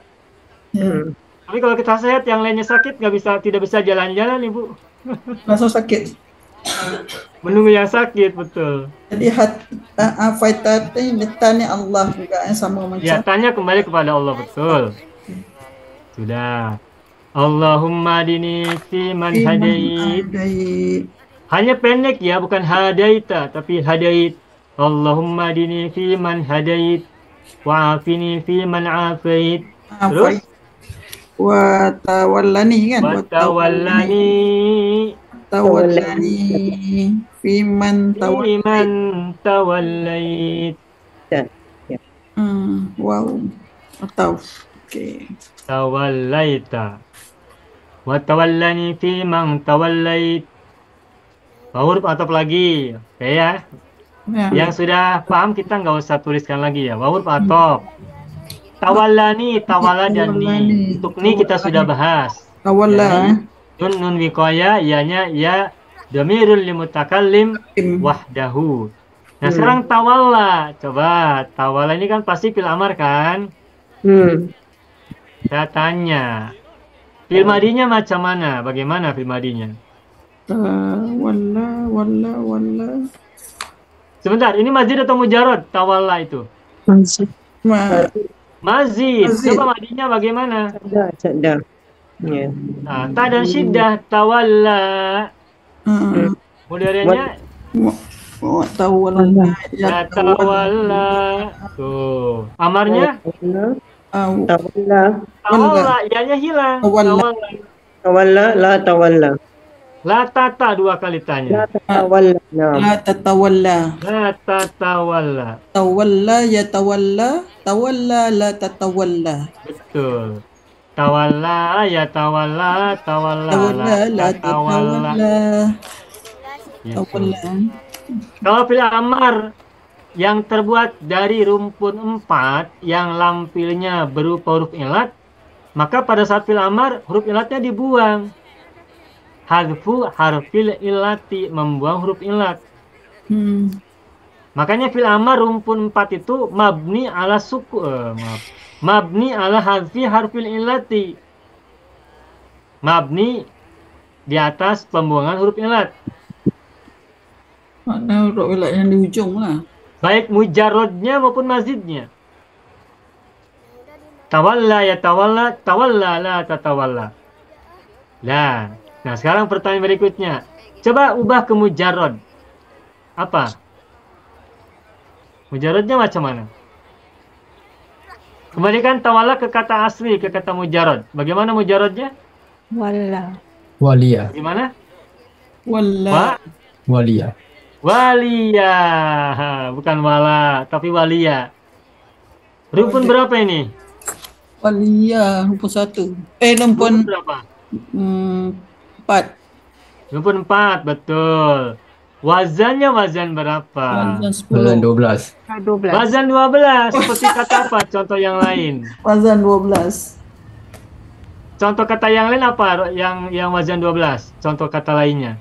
Ya. Tapi kalau kita sehat, yang lainnya sakit, tidak bisa jalan-jalan Ibu. Langsung sakit. Menunggu yang sakit, betul. Jadi afaita ini ditanya Allah juga yang sama macam. Ya, tanya kembali kepada Allah, betul. Sudah. Allahumma dini fi man Fiman hadait. hadait. Hanya pendek ya, bukan hadaita, tapi hadait. Allahumma dini fi man hadait. Wa'afini fi man afait. Terus? Wa tawallani kan? Wa tawallani Tawallani fiman fi tawallani. man tawallait. Wow. Atau okay. Tawallaita. Wa tawallani fi man tawallait. Huruf atop lagi. Oke ya. Ya. Yang sudah paham kita nggak usah tuliskan lagi ya. Huruf atop. Tawallani, tawalla dan ni. Untuk ni kita sudah bahas. Tawalla. Nun wiqaya, ianya ya dhamirul limutakallim wahdahu. Nah, sekarang tawalla. Coba, tawalla ini kan pasti fil amar kan? Saya tanya. Fil madinya macam mana? Bagaimana fil madinya? Walla. Sebentar, ini mazid atau mujarad? Tawalla itu. Ma- Mazid. Mazid. Coba madinya bagaimana? Ada. Ya. Nah, ta dan syiddah tawalla. ah, Modernnya Wa tawalla Yatawalla. Tuh. Amarnya? Tawalla. Tawalla. Ianya hilang. Tawalla. Tawalla. La tawalla. La tata dua kali tanya. La tatawalla. Nah. La tatawalla. La tatawalla. Tawalla yatawalla. Tawalla la tatawalla. Betul. Tawalla ya tawalla. Tawalla Tawalla la la tatawalla. tatawalla. Gitu. Tawalla. Kalau fi'il amar yang terbuat dari rumpun 4 yang lampirnya berupa huruf ilat, maka pada saat fi'il amar huruf ilatnya dibuang. Hadfu harfil ilati, membuang huruf ilat. Makanya fi'il amar rumpun 4 itu mabni ala mabni ala hadfi harfil ilati. Mabni di atas pembuangan huruf ilat. Makna huruf ilat yang di ujung lah. Baik mujarrodnya maupun mazidnya. Tawalla ya tawalla, tawalla la tatawalla. Nah, sekarang pertanyaan berikutnya. Coba ubah ke mujarrod. Apa? Mujarrodnya macam mana? Kembalikan tawalla ke kata asli, ke kata mujarrod. Bagaimana mujarrodnya? Walla. Walia. Gimana? Walla. Walia. Walia. Bukan wala, tapi walia. Rukun berapa ini? Walia rumpun 1. Rukun Rumpun berapa? 4. Rukun 4, betul. Wazannya wazan berapa? Wazan Bulan 10. 12. 12. Wazan 12. Seperti kata apa? Contoh yang lain. Wazan 12. Contoh kata yang lain apa? Yang wazan 12. Contoh kata lainnya.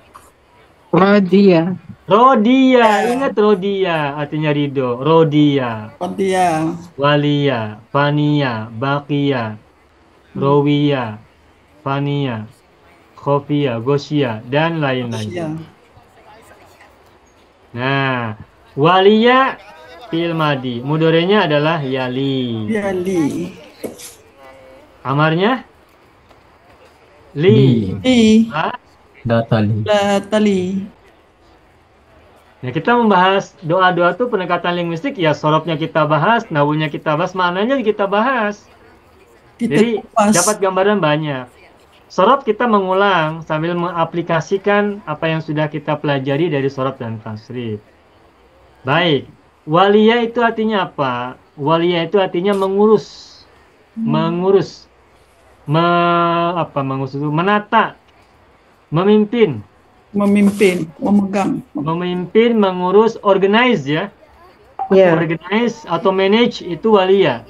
Radia. Rodia. Ingat rodia. Artinya ridho. Rodia. Walia. Walia. Fania. Bakia. Rowiya. Fania. Khofia. Gosia. Dan lain-lain. Walia. Nah, walia fi'il madi. Mudorenya adalah yali. Yali. Amarnya li. Li. Ha? Datali. La tali. Nah, kita membahas doa-doa itu pendekatan linguistik, ya sorobnya kita bahas, nahwunya kita bahas, maknanya kita bahas. Kita Jadi kupas. dapat gambaran banyak. Sorob kita mengulang sambil mengaplikasikan apa yang sudah kita pelajari dari sorob dan tasrif. Baik, walia itu artinya apa? Walia itu artinya mengurus, mengurus, mengurus itu menata, memimpin, Memimpin. Memegang. memimpin, mengurus, organize ya. Ya. Organize atau manage itu walia.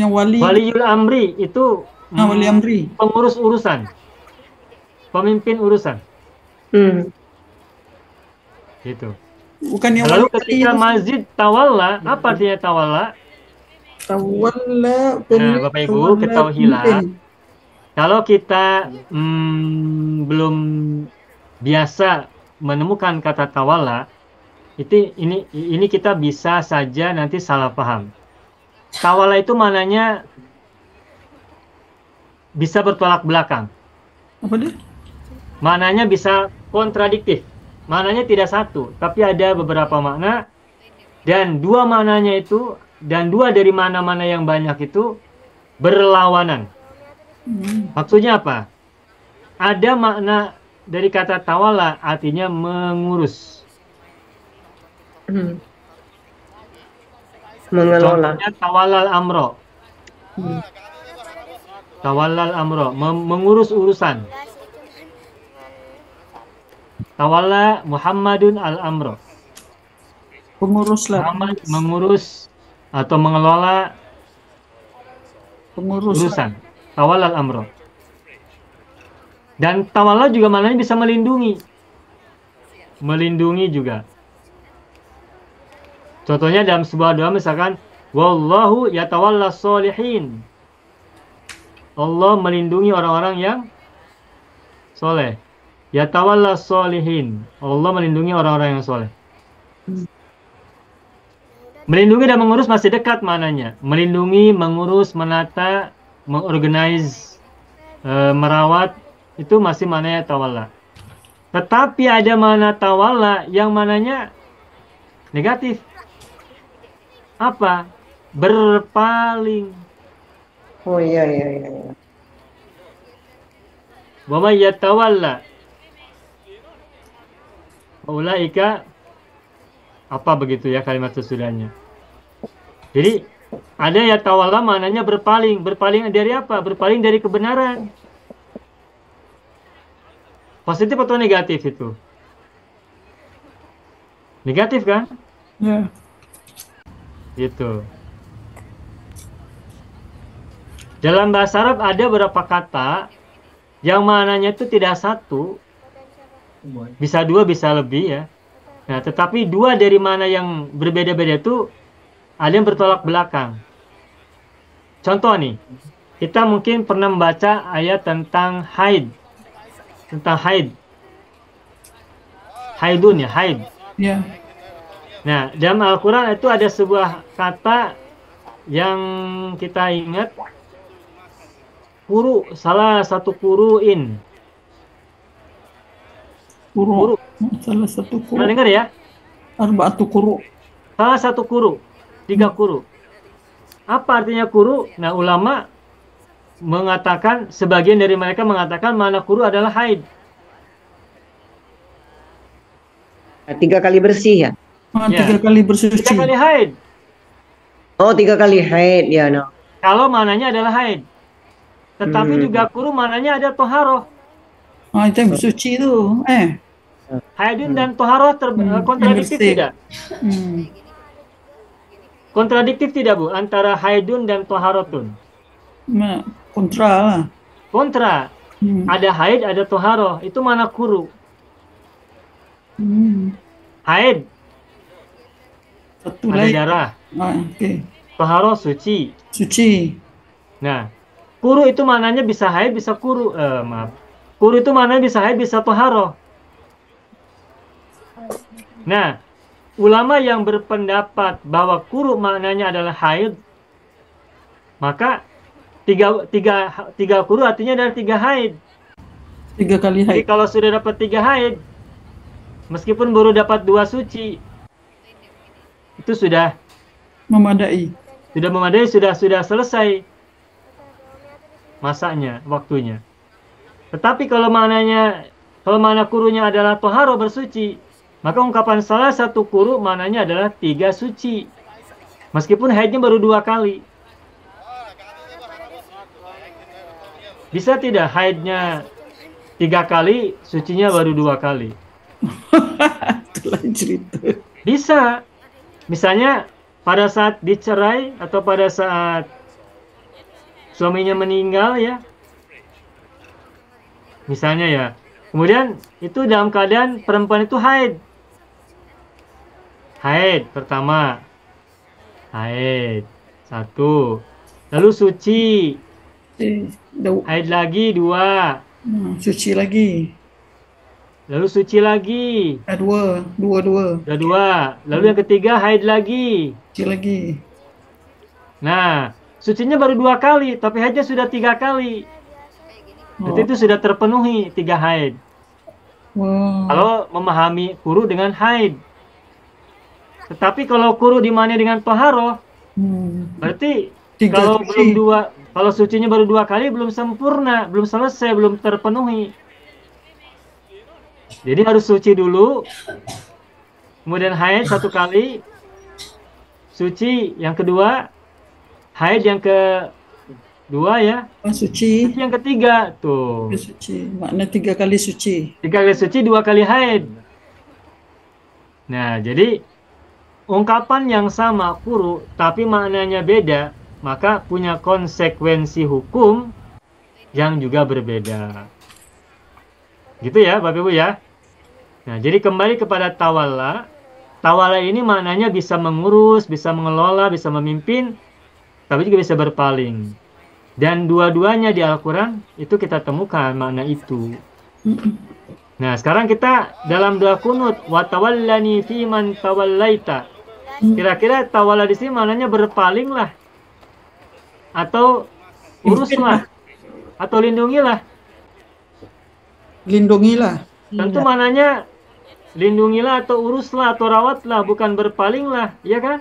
Yang wali. Waliul amri itu Wali amri. pengurus urusan, pemimpin urusan, gitu. Bukan yang Lalu wali. ketika mazid tawalla, apa artinya tawalla? Tawalla. Nah, Bapak Ibu ketahuilah, kalau kita belum biasa menemukan kata tawalla, ini kita bisa saja nanti salah paham. Tawalla itu mananya bisa bertolak belakang. Apa dia? Maknanya bisa kontradiktif. Maknanya tidak satu, tapi ada beberapa makna. Dan dua maknanya itu, dan dua dari mana-mana yang banyak itu berlawanan. Maksudnya apa? Ada makna dari kata tawalla artinya mengurus. Mengelola. Contohnya tawallal amro. Tawallal amro, mengurus urusan. Tawalla Muhammadun al-amro. Pengurus lah. Muhammad mengurus atau mengelola Pengurus lah. urusan. Tawallal amro. Dan tawalla juga maknanya bisa melindungi. Melindungi juga. Contohnya dalam sebuah doa misalkan, wallahu yatawalla sholihin. Allah melindungi orang-orang yang soleh. Yatawalla sholihin. Allah melindungi orang-orang yang soleh. Melindungi dan mengurus masih dekat mananya. Melindungi, mengurus, menata, mengorganize, merawat, itu masih mananya tawalla. Tetapi ada makna tawalla yang mananya negatif. Apa? Berpaling. Oh iya, iya, iya. Wa may yatawalla ulaika, apa begitu ya kalimat sesudahnya. Jadi ada yatawalla maknanya berpaling. Berpaling dari apa? Berpaling dari kebenaran. Positif atau negatif itu? Negatif kan? Ya. Gitu. Dalam bahasa Arab ada beberapa kata yang maknanya itu tidak satu, bisa dua, bisa lebih ya. Nah, tetapi dua dari mana yang berbeda-beda itu ada yang bertolak belakang. Contoh nih, kita mungkin pernah membaca ayat tentang haid. Tentang haid. Haidun ya, haid. Ya. Nah, dalam Al-Quran itu ada sebuah kata yang kita ingat, kuru, salah satu kuruin. Kuru. Salah satu kuru. Pernah dengar ya? Arba'atu kuru. Salah satu kuru, 3 kuru. Apa artinya kuru? Nah, ulama mengatakan, sebagian dari mereka mengatakan mana kuru adalah haid. 3 kali bersih ya? Ya. 3 kali bersuci. 3 kali haid. Oh, 3 kali haid ya, no. Kalau mananya adalah haid. Tetapi juga kuru mananya ada toharoh. Itu yang bersuci itu. Haidun dan toharoh kontradiktif bersih. tidak? Kontradiktif tidak, Bu? Antara haidun dan toharotun. Nah, kontra lah. Kontra. Ada haid, ada toharoh. Itu mana kuru? Haid. Satu Ada lagi. darah. Oke. Toharoh suci. Suci. Nah, kuru itu mananya bisa haid, bisa kuru. Maaf. Kuru itu mananya bisa haid, bisa toharoh. Nah, ulama yang berpendapat bahwa kuru maknanya adalah haid, maka tiga kuru artinya adalah 3 haid. 3 kali Jadi haid. kalau sudah dapat 3 haid, meskipun baru dapat 2 suci, itu sudah Memadai. memadai, sudah selesai masanya, waktunya. Tetapi kalau mana kurunya adalah toharo, bersuci, maka ungkapan salah satu kuru maknanya adalah 3 suci. Meskipun haidnya baru 2 kali. Bisa tidak haidnya 3 kali, sucinya baru 2 kali? Itulah cerita. Bisa. Misalnya pada saat dicerai atau pada saat suaminya meninggal ya. Misalnya ya. Kemudian itu dalam keadaan perempuan itu haid. Haid pertama. Haid 1. Lalu suci. Haid lagi 2. Suci lagi. Lalu suci lagi. Dua. Udah 2. Lalu yang ketiga haid lagi. Suci lagi. Nah, sucinya baru 2 kali, tapi haidnya sudah 3 kali. Berarti itu sudah terpenuhi 3 haid. Wow. Kalau memahami kuru dengan haid. Tetapi kalau kuru dimana dengan toharoh, berarti 3 kalau suci. belum 2, kalau sucinya baru 2 kali belum sempurna, belum selesai, belum terpenuhi. Jadi harus suci dulu, kemudian haid 1 kali, suci yang kedua, haid yang kedua ya, Suci. suci yang ketiga tuh. Suci. Makna 3 kali suci. 3 kali suci, 2 kali haid. Nah, jadi ungkapan yang sama kuru, tapi maknanya beda, maka punya konsekuensi hukum yang juga berbeda. Gitu ya, Bapak Ibu ya. Nah, jadi kembali kepada tawalla. Tawalla ini maknanya bisa mengurus, bisa mengelola, bisa memimpin, tapi juga bisa berpaling. Dan dua-duanya di Al-Quran itu kita temukan makna itu. Nah, sekarang kita dalam doa kunut, wa tawallani fi man tawallaita. Kira-kira tawalla di sini maknanya berpalinglah, atau uruslah, atau lindungilah. Lindungilah. Tentu Iya. mananya lindungilah atau uruslah atau rawatlah, bukan berpalinglah, ya kan?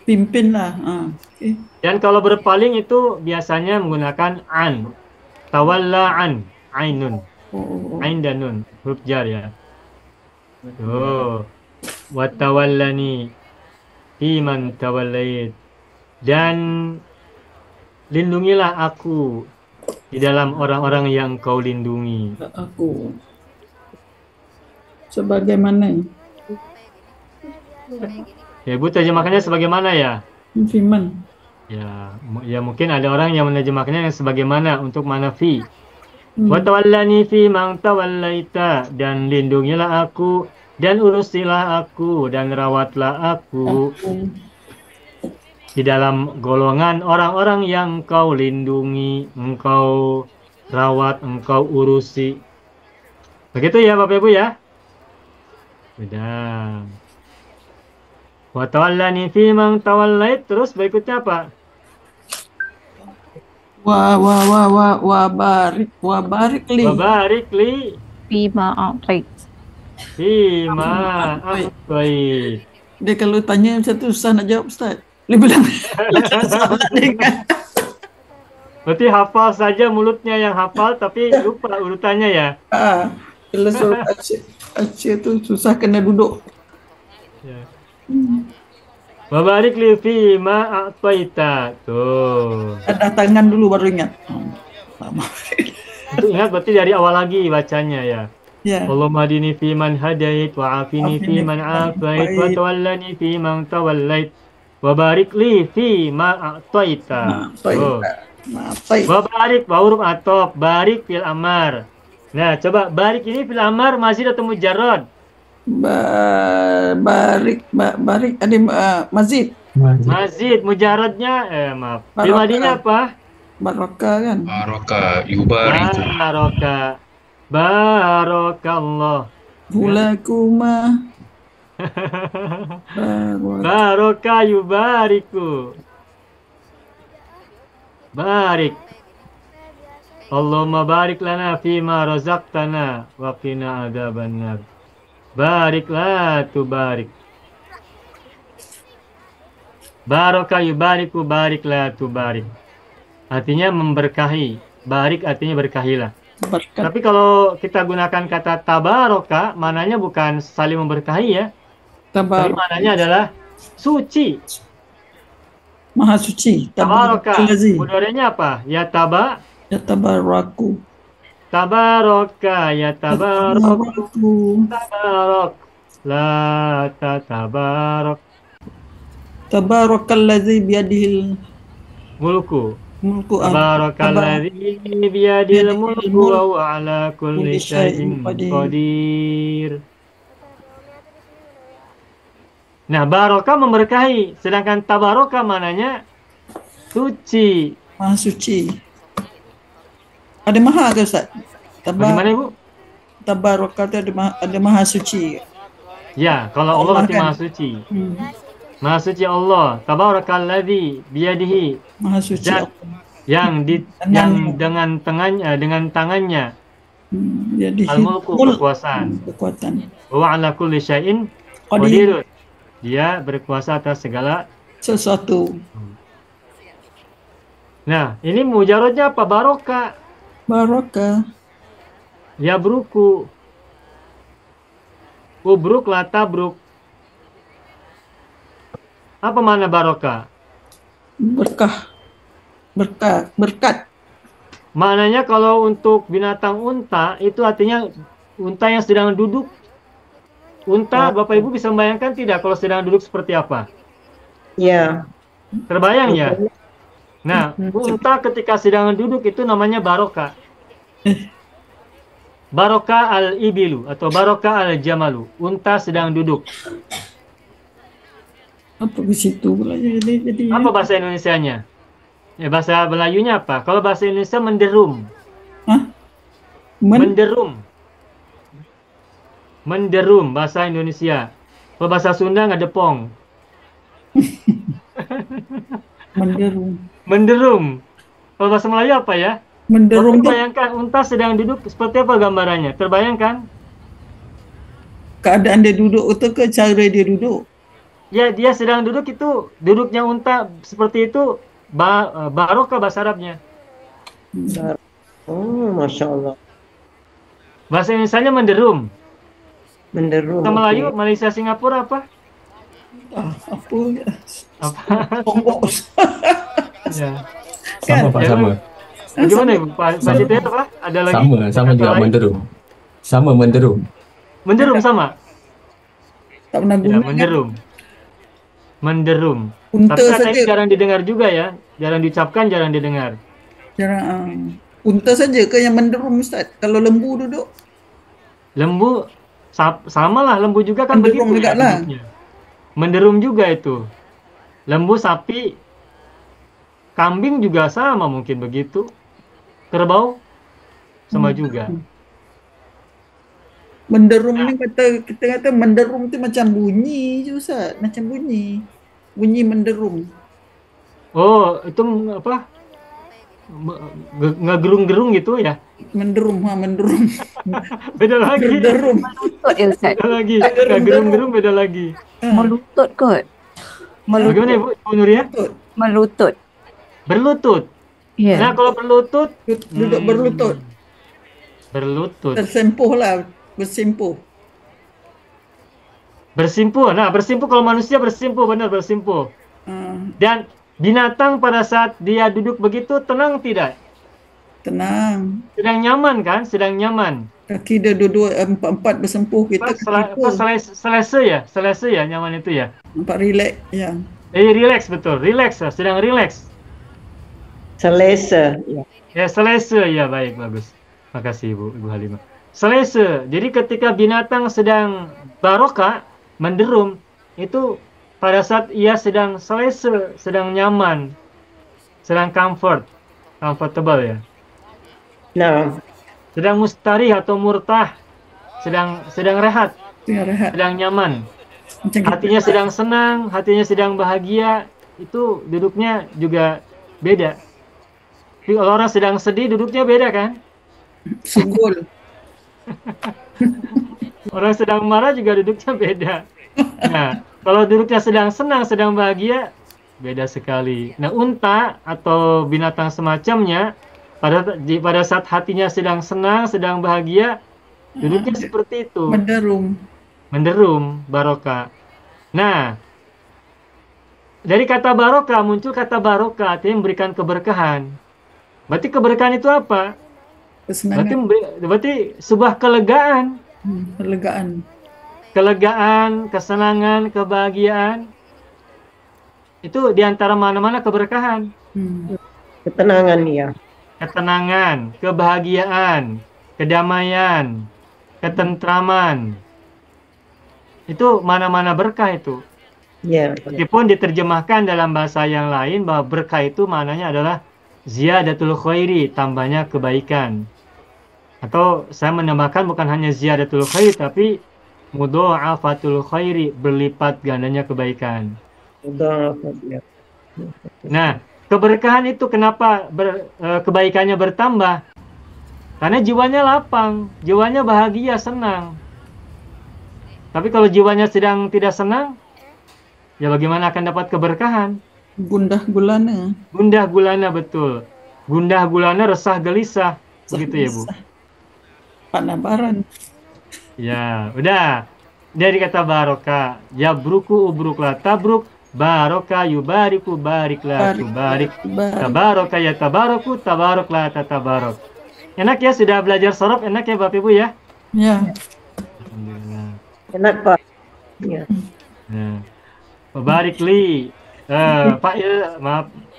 Pimpinlah. Okay. Dan kalau berpaling itu biasanya menggunakan an. Tawalla an, ainun. Oh. Ain dan nun, huruf jar ya. Tuh. Watawallani fiman tawallait. Dan lindungilah aku di dalam orang-orang yang kau lindungi. Aku. Sebagaimana Ya, Ibu terjemahkannya sebagaimana ya? firman. Ya mungkin ada orang yang menerjemahkannya yang sebagaimana untuk mana fi. Hmm. Wa tawallani fi man tawallaita, dan lindungilah aku dan urusilah aku dan rawatlah aku di dalam golongan orang-orang yang engkau lindungi, engkau rawat, engkau urusi. Begitu ya Bapak Ibu ya? Sudah. Wa tawallani fi man tawallait, terus berikutnya apa? Wa barik li. Wabarik li Fima a'tait. fima a'tait. Dia kalau tanya satu susah nak jawab Ustaz. Dia bilang Berarti hafal saja mulutnya yang hafal, tapi lupa urutannya ya. Kalau suruh Aceh tu susah kena duduk. Ya. Wabarik li fima a'taita. Tuh. Ada tangan dulu baru ingat. Untuk ingat berarti dari awal lagi bacanya ya. Ya. Allahumma hadini fi man hadait wa afini fi man afait wa tawallani fi man tawallait wa barik li fi ma a'taita. Oh. Wa barik wa huruf atop, barik fil amar. Nah, coba barik ini fil amar mazid atau mujarrad? Barik ada mazid. Mazid, mujarradnya maaf. Fil madinya apa? Barokah kan. Baraka yubariku. Baraka. Barakallah. Bulakuma. Baraka yubariku. Barik. Allahumma barik lana fima razaqtana wa qina adzabannar. Barik la tubarik. Baraka yubariku, barik la tubarik. Artinya memberkahi. Barik artinya berkahilah. Berkat. Tapi kalau kita gunakan kata tabaraka, mananya bukan saling memberkahi ya. Tapi Tabar. mananya adalah suci. Maha suci. Tabaraka. Tabarakallazi. Mudhari'nya apa? Ya Ya tabaraku. tabaraka, ya tabarak, Tabaraku. tabarak. La tabarak. Tabarakallazi biyadihil Mulku. mulku. Tabarakalladzi biyadil mulku wa huwa ala kulli syai'in qadir. Nah, barokah memberkahi, sedangkan tabaraka mananya suci. Maha suci. Ada maha ke Ustaz? Bagaimana Ibu? Tabaraka itu ada maha suci. Ya, kalau Allah Allah berarti kan? maha suci. Maha suci Allah. Tabarakalladzi biyadihi, Maha suci. zat yang dengan tangannya Jadi al-mulku, kekuasaan. kekuatan. Wa ala kulli syai'in Qadir. qadir. Dia berkuasa atas segala. Sesuatu. Nah, ini mujarradnya apa? Barokah. Barokah. Ya bruku. Ubruk la tabruk. Apa mana barokah? Berkah. Berkat. Maknanya kalau untuk binatang unta itu artinya unta yang sedang duduk. Unta, Bapak Ibu bisa membayangkan tidak kalau sedang duduk seperti apa? Ya. Terbayang ya? Nah, unta ketika sedang duduk itu namanya barokah. Barokah al-ibilu atau barokah al-jamalu. Unta sedang duduk. Apa di situ pula jadi. Apa bahasa Indonesianya? Ya, bahasa Melayunya apa? Kalau bahasa Indonesia menderum. Hah? Menderum bahasa Indonesia. Kalau bahasa Sunda ngedepong. Menderum. Kalau bahasa Melayu apa ya? Menderum Bapak bayangkan unta sedang duduk seperti apa gambarannya? Terbayangkan? keadaan dia duduk atau ke cara dia duduk? Ya, dia sedang duduk itu, duduknya unta seperti itu, barokah bahasa Arabnya. Oh, Masya Allah. Bahasa Indonesianya menderum. Menderum. Sama Melayu, oke. Malaysia, Singapura apa? Apa? Apa? Bongkok. Ya. Sama Pak, Ya, sama. Bagaimana Ibu? Pak Sama. Siti apa? Ada lagi? Sama kata juga lain? menderum. Sama menderum. Menderum sama? Tak pernah Ya, guna kan? menderum. Menderum. Unta Tapi kata ini saja. jarang didengar juga ya. Jarang diucapkan, jarang didengar. Jarang. Unta saja ke yang menderum Ustaz? Kalau lembu duduk? Lembu, sama lah. Lembu juga kan Menderum begitu juga ya lah. duduknya. Menderum juga itu. Lembu, sapi, kambing juga sama mungkin begitu. Kerbau, sama juga. Menderum ni kita kata menderum tu macam bunyi je Ustaz. Macam bunyi. Bunyi menderum. Oh, itu apa? Ngegerung-gerung gitu ya? Menderum, menderum. Beda lagi. Berderum. Melutut ya Ustaz. Beda lagi. Ngegerung-gerung beda lagi. Melutut kot. Bagaimana Ibu Nuria? Melutut. Berlutut. Ya. Nah, kalau berlutut, Duduk berlutut. berlutut. Tersempuh lah. Bersimpuh. Bersimpuh. Nah, bersimpuh kalau manusia bersimpuh, benar bersimpuh. Ah, Dan binatang pada saat dia duduk begitu tenang tidak? tenang. Sedang nyaman kan? Sedang nyaman. Kaki dia dua-dua empat-empat bersempuh. Kita Selesa ya? Selesa ya nyaman itu ya? nampak relax. Ya. Relax betul. Relax, sedang relax. Selesa. Ya. Ya, selesa ya, baik, bagus. Makasih Ibu Halimah. Selesa. Jadi ketika binatang sedang barokah, menderum, itu pada saat ia sedang selesa, sedang nyaman, sedang comfortable ya. Nah, Sedang mustarih atau murtah, sedang rehat, Tengah rehat. sedang nyaman. Macam kita. Hatinya sedang senang, hatinya sedang bahagia, itu duduknya juga beda. Tapi kalau orang sedang sedih, duduknya beda kan? Sugul. Orang sedang marah juga duduknya beda. Nah, kalau duduknya sedang senang, sedang bahagia, beda sekali. Nah, unta atau binatang semacamnya, pada saat hatinya sedang senang, sedang bahagia, duduknya seperti itu. Menderum. Menderum, barokah. Nah, dari kata barokah muncul kata barokah, artinya memberikan keberkahan. Berarti keberkahan itu apa? Kesenangan. Berarti sebuah kelegaan. Perlegaan. Kelegaan, kesenangan, kebahagiaan. Itu diantara mana-mana keberkahan. ketenangan ya. Ketenangan, kebahagiaan, kedamaian, ketentraman. Itu mana-mana berkah itu. Ya. Meskipun diterjemahkan dalam bahasa yang lain bahwa berkah itu maknanya adalah ziyadatul khairi, tambahnya kebaikan. Atau saya menambahkan bukan hanya ziyadatul khairi tapi mudha'afatul khairi, berlipat gandanya kebaikan. Udah, ya. Nah, keberkahan itu kenapa kebaikannya bertambah? Karena jiwanya lapang, jiwanya bahagia, senang. Tapi kalau jiwanya sedang tidak senang, ya bagaimana akan dapat keberkahan? Gundah gulana. Gundah gulana, betul. Gundah gulana, resah gelisah. Begitu ya, Bu? Panabaran. Ya, udah. Dari kata barokah, yabruku ubruklah tabruk, barokah yubariku bariklah tubarik, tabarokah ya tabaroku, tabaroklah tatabarok. Enak ya, sudah belajar sorof, enak ya Bapak Ibu ya? Ya. Alhamdulillah. Enak Pak. Ya. Nah, Barik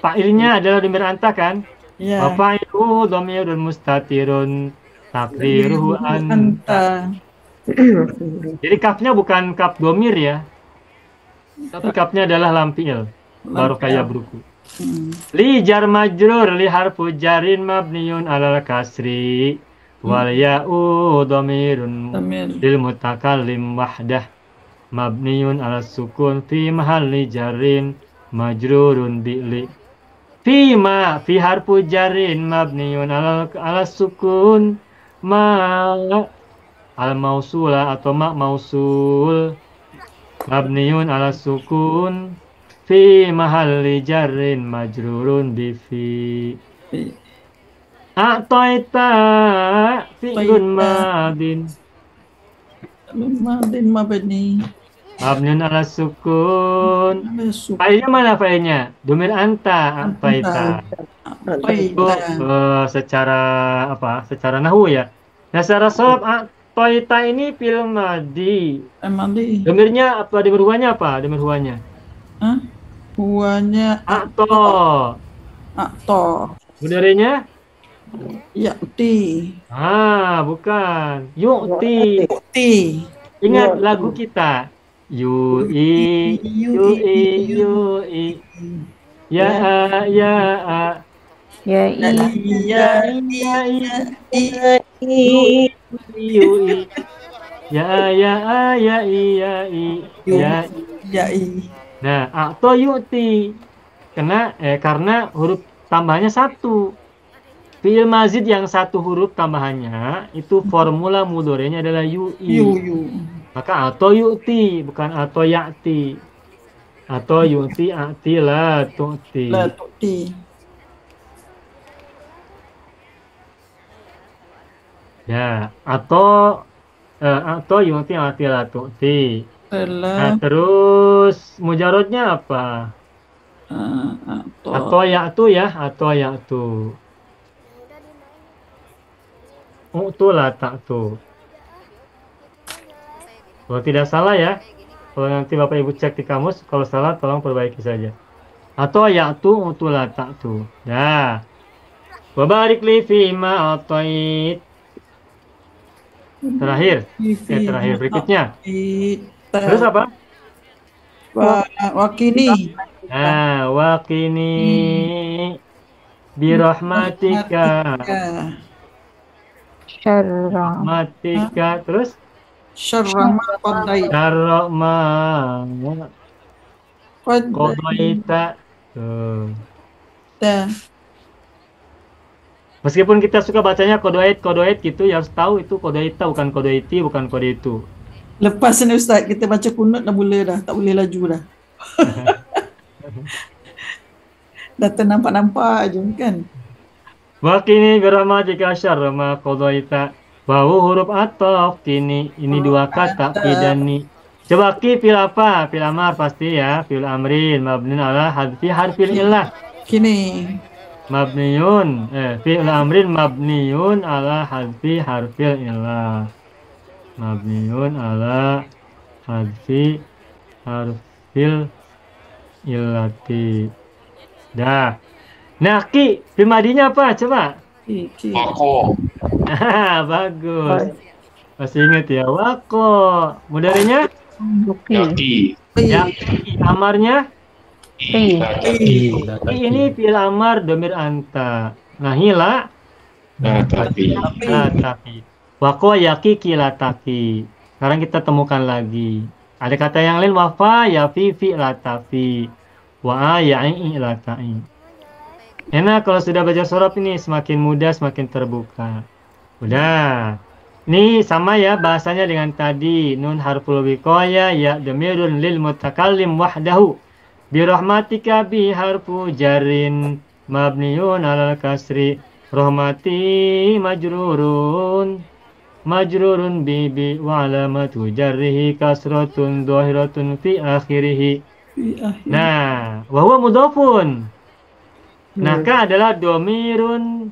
Fa'ilnya adalah domir anta kan? Ya. Fa'ilu domirun mustatirun takdiruhu anta. Jadi kafnya bukan kaf domir ya, tapi kafnya adalah lamfiil. Barokah yabruku. Li jar majrur li harfu jarin mabniun alal kasri wal ya'u domirun lil mutakallim wahdah mabniun ala sukun fi mahalli jarin majrurun bi'li. Fi harfu jarin mabniun ala sukun ma al-mausula atau ma mausul mabniun ala sukun fi mahalli jarrin majrurun bi fi. A'taita fi'lun madin Madin mabni. mabniun ala sukun. Masuk. Failnya mana failnya? Domir anta a'taita. Itu secara apa? Secara nahwu ya. Nah, secara sharaf a'taita ini fil madi. Madi. Domirnya apa? Domir huwanya apa? Domir huwanya. Hah? Huwanya Atau atau mudarinya? yakti. Bukan. Yu'ti. Ti. Ingat lagu kita. Yui, yui, yui. Ya, ya, Ya Iya. yui. Ya, ya, ya, ya, ya. Ya. Nah, atau yu'ti. Karena huruf tambahnya satu. Fi'il mazid yang satu huruf tambahannya itu formula mudhari'nya adalah Yu. yu'i. Maka atau yu'ti bukan atau ya'ti. Atau yu'ti a'ti la tu'ti. La tu'ti. Ya, atau yu'ti a'ti la tu'ti. Nah, Telah terus mujarodnya apa? atau Atau ya'tu ya, atau ya'tu. U'tu la ta'tu. Kalau tidak salah ya, kalau nanti Bapak Ibu cek di kamus, kalau salah tolong perbaiki saja. Atau ya'tu u'tu la ta'tu. Ya. Wa barik li fima atait. Terakhir. Terakhir berikutnya. Terus apa? Wakini. Nah, waqini birahmatika. syarra Rahmatika. Terus Syarrama qadai. syarrama qadaita. Tuh. Meskipun kita suka bacanya kodoit gitu, ya harus tahu itu kodoita bukan kodoiti, bukan kode itu. Lepas ni Ustaz, kita baca kunut dah boleh dah. Tak boleh laju dah. Dah ternampak-nampak je kan. Wakini birahmatika syarrama qadaita. Wawu huruf ataf kini ini dua kata dan ni. Coba ki fil apa? Fil amar pasti ya. Fil amrin mabniun ala hadfi harfil illah. Kini. Mabniun fi'il amrin mabniun ala hadfi harfil illah. Mabniun ala hadfi harfil illati. Dah. Nah, ki madinya apa? Coba. Ki. Wako. Bagus. Masih ingat ya? Wako. Mudarinya? Yaki. Ya. Amarnya? Lataki. Ini fil amar domir anta. Nah, hila. Lataki. Lataki. Wako yaki kilataki. Sekarang kita temukan lagi. Ada kata yang lain wafa yafi fi latafi. Wa ya'i latai. Enak kalau sudah baca surah ini semakin mudah, semakin terbuka. Udah. Ini sama ya bahasanya dengan tadi. Nun harful wiqaya ya dhamirun lil mutakallim wahdahu. Birahmatika bi harfu jarin mabniun alal kasri. Rahmati majrurun bi wa alamatu jarrihi kasratun dhahiratun fi akhirih. Nah, wa huwa mudhafun. Nah, ka adalah domirun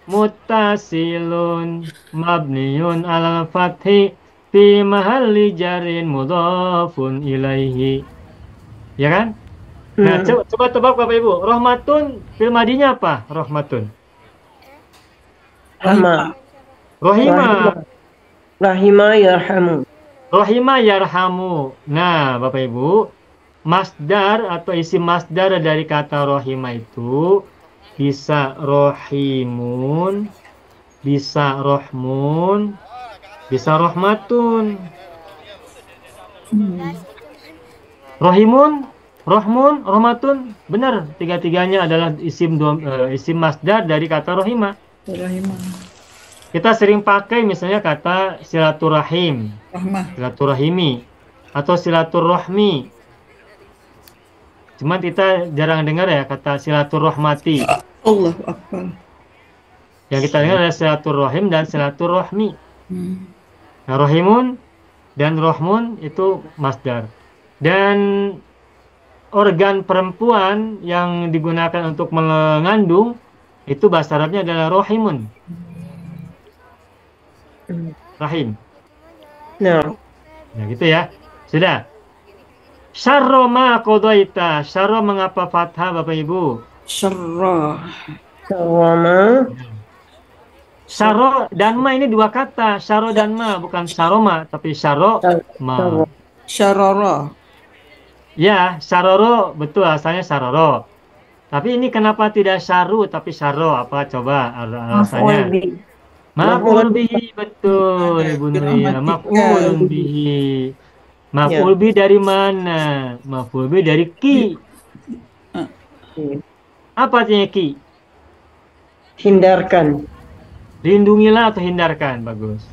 muttasilun mabniun alal fathi fi mahalli jarin mudhafun ilaihi. Ya kan? Nah, coba tebak Bapak Ibu. Rahmatun fil madinya apa? Rahmatun. Rahma. Rohima. Rahima yarhamu. Rohima yarhamu. Nah, Bapak Ibu, masdar atau isim masdar dari kata rohima itu bisa rohimun, bisa rohmun, bisa rohmatun. Rohimun, rohmun, rohmatun, benar. Tiga-tiganya adalah isim masdar dari kata rohima. Rahimah. Kita sering pakai misalnya kata silaturahim, Rahmah. silaturahimi, atau silaturahmi. Cuman kita jarang dengar ya kata silaturahmati. Allahu Akbar. Yang kita dengar adalah silaturahim dan silaturahmi. Hmm. Nah, rahimun dan rohmun itu masdar. Dan organ perempuan yang digunakan untuk mengandung itu bahasa Arabnya adalah rohimun. Rahim. Nah, Ya gitu ya. Sudah. Syarro ma qadaita. Syarro mengapa fathah Bapak Ibu? Syarrah. sama Syarro dan ma ini dua kata. Syarro dan ma bukan syaroma tapi syarro ma. Syarara. Ya, syaroro betul asalnya syaroro. Tapi ini kenapa tidak syaru tapi syarro? Apa coba alasannya? Maf'ul bihi betul Ibu Nuria. Maf'ul bihi. Maf'ul bihi dari mana? Maf'ul bihi dari ki. Apa artinya ki? hindarkan. Lindungilah atau hindarkan. Bagus.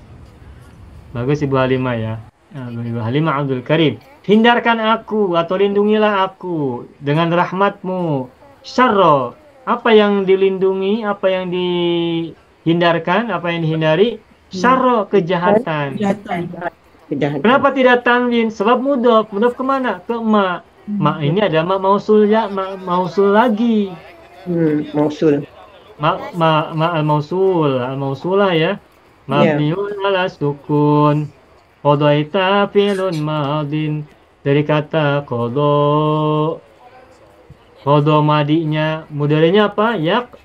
Bagus Ibu Halimah ya. Ibu Halimah Abdul Karim. Hindarkan aku atau lindungilah aku dengan rahmatmu. Syarro. Apa yang dilindungi? Apa yang dihindarkan? Apa yang dihindari? Syarro, kejahatan. Kejahatan. Kenapa tidak tanwin? Sebab mudhof. Mudhof kemana? Ke ma. Ma ini ada ma mausul ya, ma mausul lagi. Mausul. Al mausul, al mausulah ya. Mabniun ala sukun. Qadaita fi'lun madin dari kata qada. Qada madinya mudhari'nya apa? Yaqdi.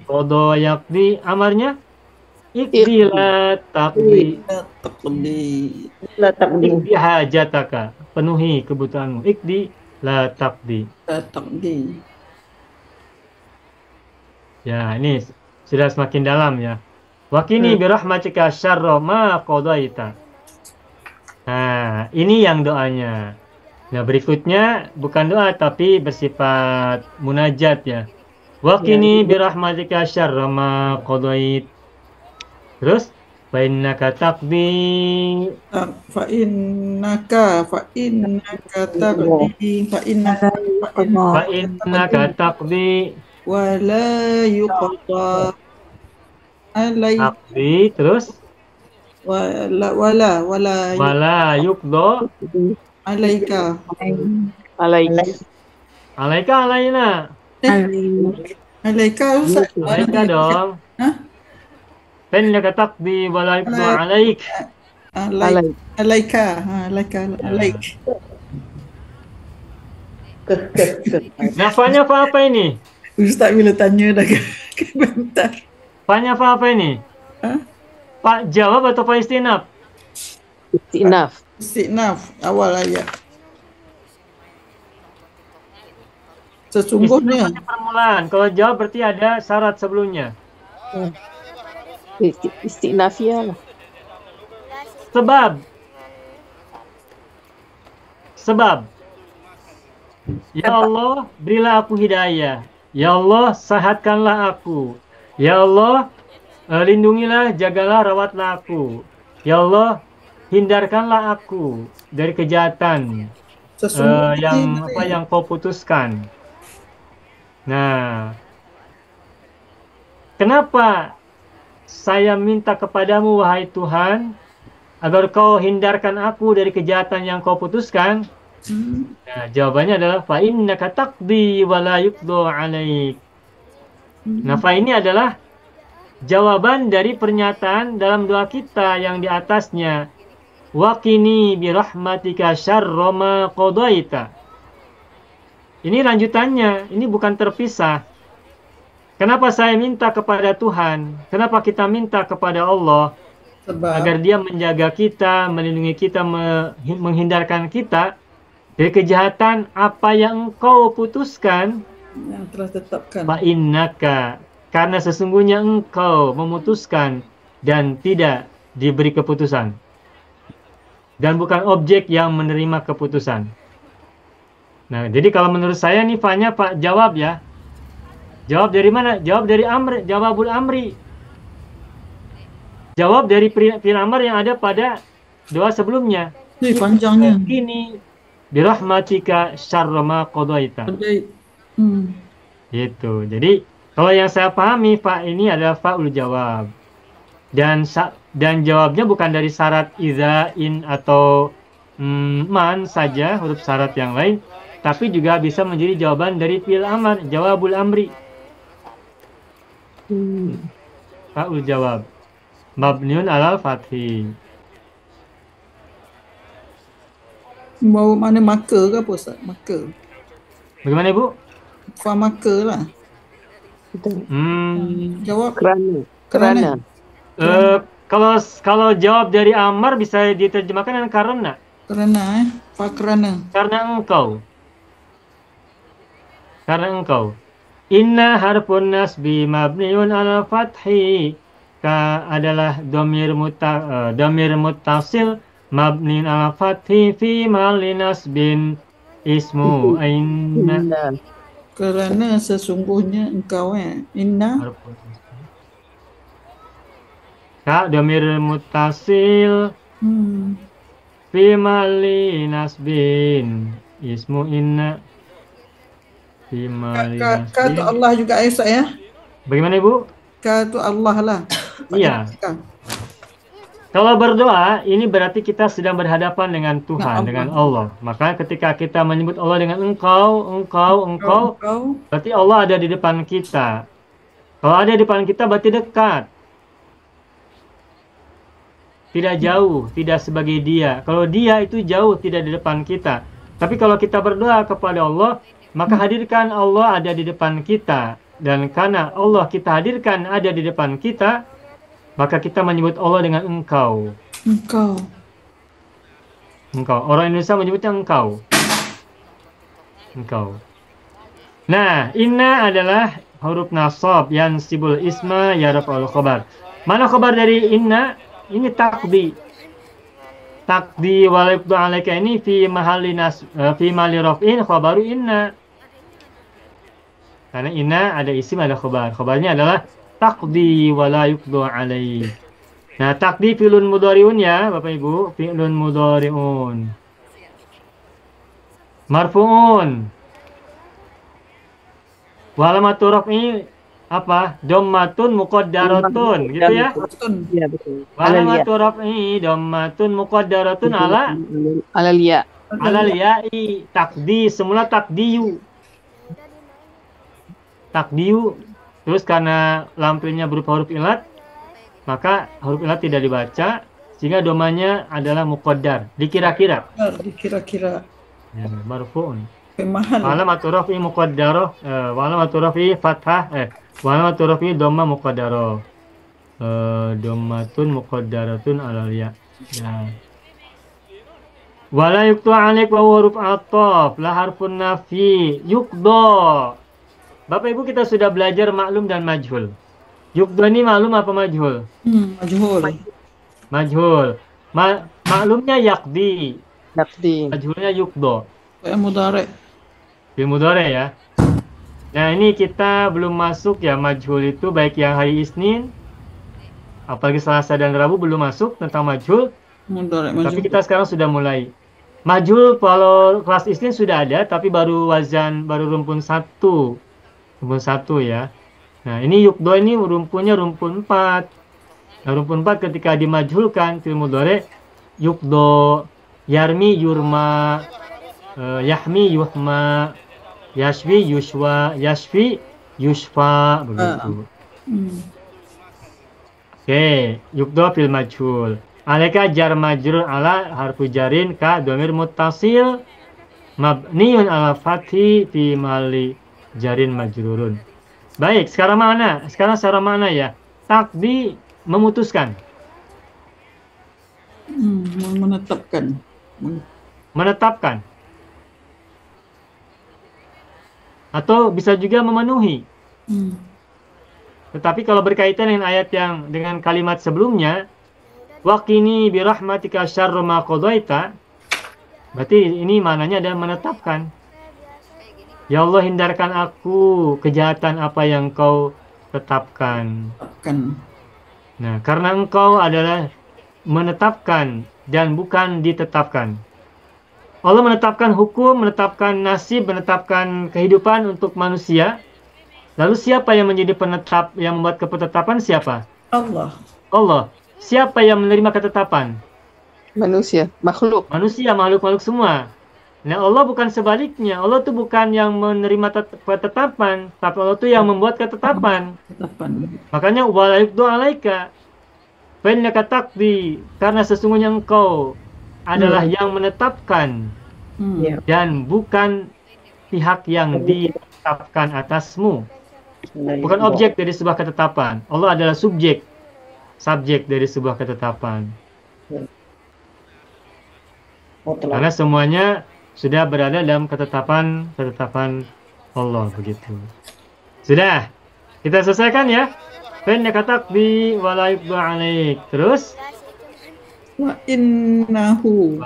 Qada yaqdi amarnya iqdi la taqdi. La taqdim. Iqdi hajataka. Penuhi kebutuhanmu. Iqdi la taqdi. Ya, ini sudah semakin dalam ya. Wakini birahmatika syarra ma qadaita. Nah, ini yang doanya. Nah, berikutnya bukan doa tapi bersifat munajat ya. Wakini birahmatika syarra ma qadait. Terus fa innaka taqdi Fa innaka taqdi fa innaka taqdi wala yuqda alai taqdi terus wala yuqda alaika alaika alaina alaika Ustaz. alaika dong. Hah? Fa innaka taqdi wala yuqda alaik. Alaika alaik. Nafanya apa ini? Ustaz bila tanya dah bentar. Fanya apa ini? Hah? Pak jawab atau Pak istinaf? Istinaf awal ayat. Sesungguhnya Istinaf permulaan. Kalau jawab berarti ada syarat sebelumnya. Istinafiyah lah. Sebab. Ya Allah, berilah aku hidayah. Ya Allah, sehatkanlah aku. Ya Allah, lindungilah, jagalah, rawatlah aku. Ya Allah, hindarkanlah aku dari kejahatan yang kau putuskan. Nah, kenapa saya minta kepadamu wahai Tuhan agar kau hindarkan aku dari kejahatan yang kau putuskan? Nah, jawabannya adalah fa innaka taqdi wa la yuqda 'alaik. Nah, fa ini adalah jawaban dari pernyataan dalam doa kita yang di atasnya. Waqini bi rahmatika syarra ma qadaita. Ini lanjutannya, ini bukan terpisah. Kenapa saya minta kepada Tuhan? Kenapa kita minta kepada Allah? Agar Dia menjaga kita, melindungi kita, menghindarkan kita dari kejahatan apa yang Engkau putuskan. yang telah tetapkan. Fa innaka, karena sesungguhnya Engkau memutuskan dan tidak diberi keputusan. Dan bukan objek yang menerima keputusan. Nah, jadi kalau menurut saya nih Fanya Pak jawab ya. Jawab dari mana? Jawab dari amr, jawabul amri. Jawab dari fi'il amr yang ada pada doa sebelumnya. Panjangnya. Ini birahmatika syarra ma qadaita. Gitu. Jadi kalau yang saya pahami fa ini adalah faul jawab. Dan jawabnya bukan dari syarat iza, in atau man saja, huruf syarat yang lain, tapi juga bisa menjadi jawaban dari fi'il amr, jawabul amri. Faul jawab. Mabniun alal fathi. Bawa mana maka ke apa Ustaz? Maka. Bagaimana Ibu? Fa maka lah. Jawab kerana. Kalau jawab dari amar bisa diterjemahkan dengan karena. Fa kerana. Karena engkau. Inna harfun nasbi mabniun ala fathi. Adalah domir muttasil mabniun ala fathi fi mali nasbin ismu inna. Kerana sesungguhnya engkau inna domir muttasil fi mali nasbin ismu inna fi mali nasbin. Kata Allah juga Aisyah ya. Bagaimana Ibu? Kata Allah lah. Iya. Kalau berdoa ini berarti kita sedang berhadapan dengan Tuhan, dengan Allah. Maka ketika kita menyebut Allah dengan engkau, berarti Allah ada di depan kita. Kalau ada di depan kita berarti dekat. Tidak jauh, tidak sebagai dia. Kalau dia itu jauh, tidak di depan kita. Tapi kalau kita berdoa kepada Allah, maka hadirkan Allah ada di depan kita. Dan karena Allah kita hadirkan ada di depan kita, maka kita menyebut Allah dengan engkau. Orang Indonesia menyebutnya engkau. Nah, inna adalah huruf nasab yang sibul isma yarfa'ul khabar. Mana khabar dari inna? Ini takdi. Takdi walaikum alaika ini fi mahalli raf'in khabaru inna. Karena inna ada isim ada khabar. Khabarnya adalah taqdi wa la yuqda alaih. Nah, taqdi fi'lun mudhari'un ya, Bapak Ibu, fi'lun mudhari'un. Marfu'un. Wa alamatu raf'i apa? Dhammatun muqaddaratun, gitu ya? Iya, betul. Wa alamatu raf'i dhammatun muqaddaratun ala Alalia. alal ya'i. Taqdi semula taqdiyu. Terus karena lampirnya berupa huruf ilat, maka huruf ilat tidak dibaca, sehingga domanya adalah muqaddar, dikira-kira. Ya, marfu'un. Alamatu raf'i muqaddarah, wa alamatu raf'i fathah, wa alamatu raf'i dhamma muqaddarah. Dhammatun muqaddaratun alal ya. Wa la yuqta 'alaik wa huruf ataf, la harfun nafi, yuqda. Bapak Ibu kita sudah belajar maklum dan majhul. Yuqda ini maklum apa majhul? Majhul. Maklumnya yaqdi. Majhulnya yuqda. Fi'il mudhari ya. Nah, ini kita belum masuk ya majhul itu, baik yang hari Isnin apalagi Selasa dan Rabu belum masuk tentang majhul. Tapi kita sekarang sudah mulai. Majhul kalau kelas Isnin sudah ada, tapi baru rumpun 1. Rumpun 1 ya. Nah, ini yukdo ini rumpun 4. Nah, rumpun 4 ketika dimajhulkan fi'il mudhari yukdo, yarmi yurma, yahmi yuhma, yashfi yushwa, yashfi yushfa, begitu. Oke, yukdo fil majhul. Alaika jar majrur ala harfu jarin ka dhamir muttasil mabniun ala fathi fi mali jarin majrurun. Baik, sekarang secara makna ya. Takdi memutuskan. Menetapkan. Atau bisa juga memenuhi. Tetapi kalau berkaitan dengan ayat yang dengan kalimat sebelumnya, waqini birahmatika syarra ma qadaita, berarti ini maknanya adalah menetapkan. Ya Allah, hindarkan aku kejahatan apa yang Kau tetapkan. Kan. Nah, karena Engkau adalah menetapkan dan bukan ditetapkan. Allah menetapkan hukum, menetapkan nasib, menetapkan kehidupan untuk manusia. Lalu siapa yang menjadi penetap, yang membuat ketetapan siapa? Allah. Allah. Siapa yang menerima ketetapan? Manusia, makhluk. Manusia, makhluk-makhluk semua. Nah, Allah bukan sebaliknya. Allah tuh bukan yang menerima ketetapan, tapi Allah tuh yang membuat ketetapan. Ketetapan. Makanya wala yuqdu alaika fa innaka taqdi, karena sesungguhnya engkau adalah yang menetapkan Ya. dan bukan pihak yang ditetapkan atasmu. Bukan objek dari sebuah ketetapan. Allah adalah subjek dari sebuah ketetapan. Karena semuanya sudah berada dalam ketetapan Allah, begitu. Sudah, kita selesaikan ya. Fa'inna katakbi wa la yuqda alaik. Terus Wa innahu.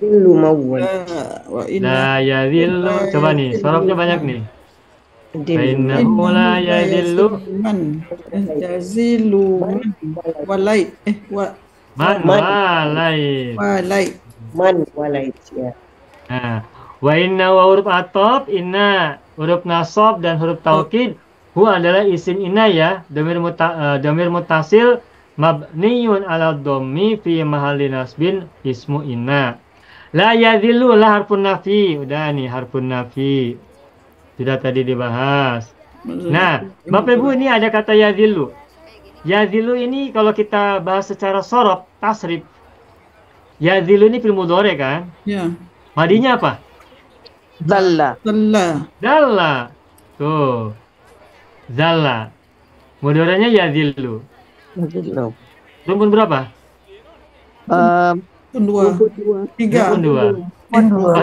Dillu mawwal. Wa la yadhillu. Coba nih, sorofnya banyak nih. Dillu. Fa'innahu la yadhillu man yazilu walai man walai. walai Man walait ya. Nah, wa inna wa huruf atop, inna huruf nasab dan huruf taukid. Hu adalah isim inna ya, damir mutasil mabniyun ala dhammi fi mahalli nasbin ismu inna. La yadhillu la harfun nafi. Udah nih harfun nafi. Sudah tadi dibahas. Nah, Bapak Ibu, ini ada kata yadhillu. Yadhillu ini kalau kita bahas secara sorof, tasrif. Yadhillu ini fil mudhari kan? ya Madinya apa? Zalla. Allah Zalla. Tuh. Zalla. Mudhari'nya yadhillu. Rumpun berapa? dua tiga Rumpun 2.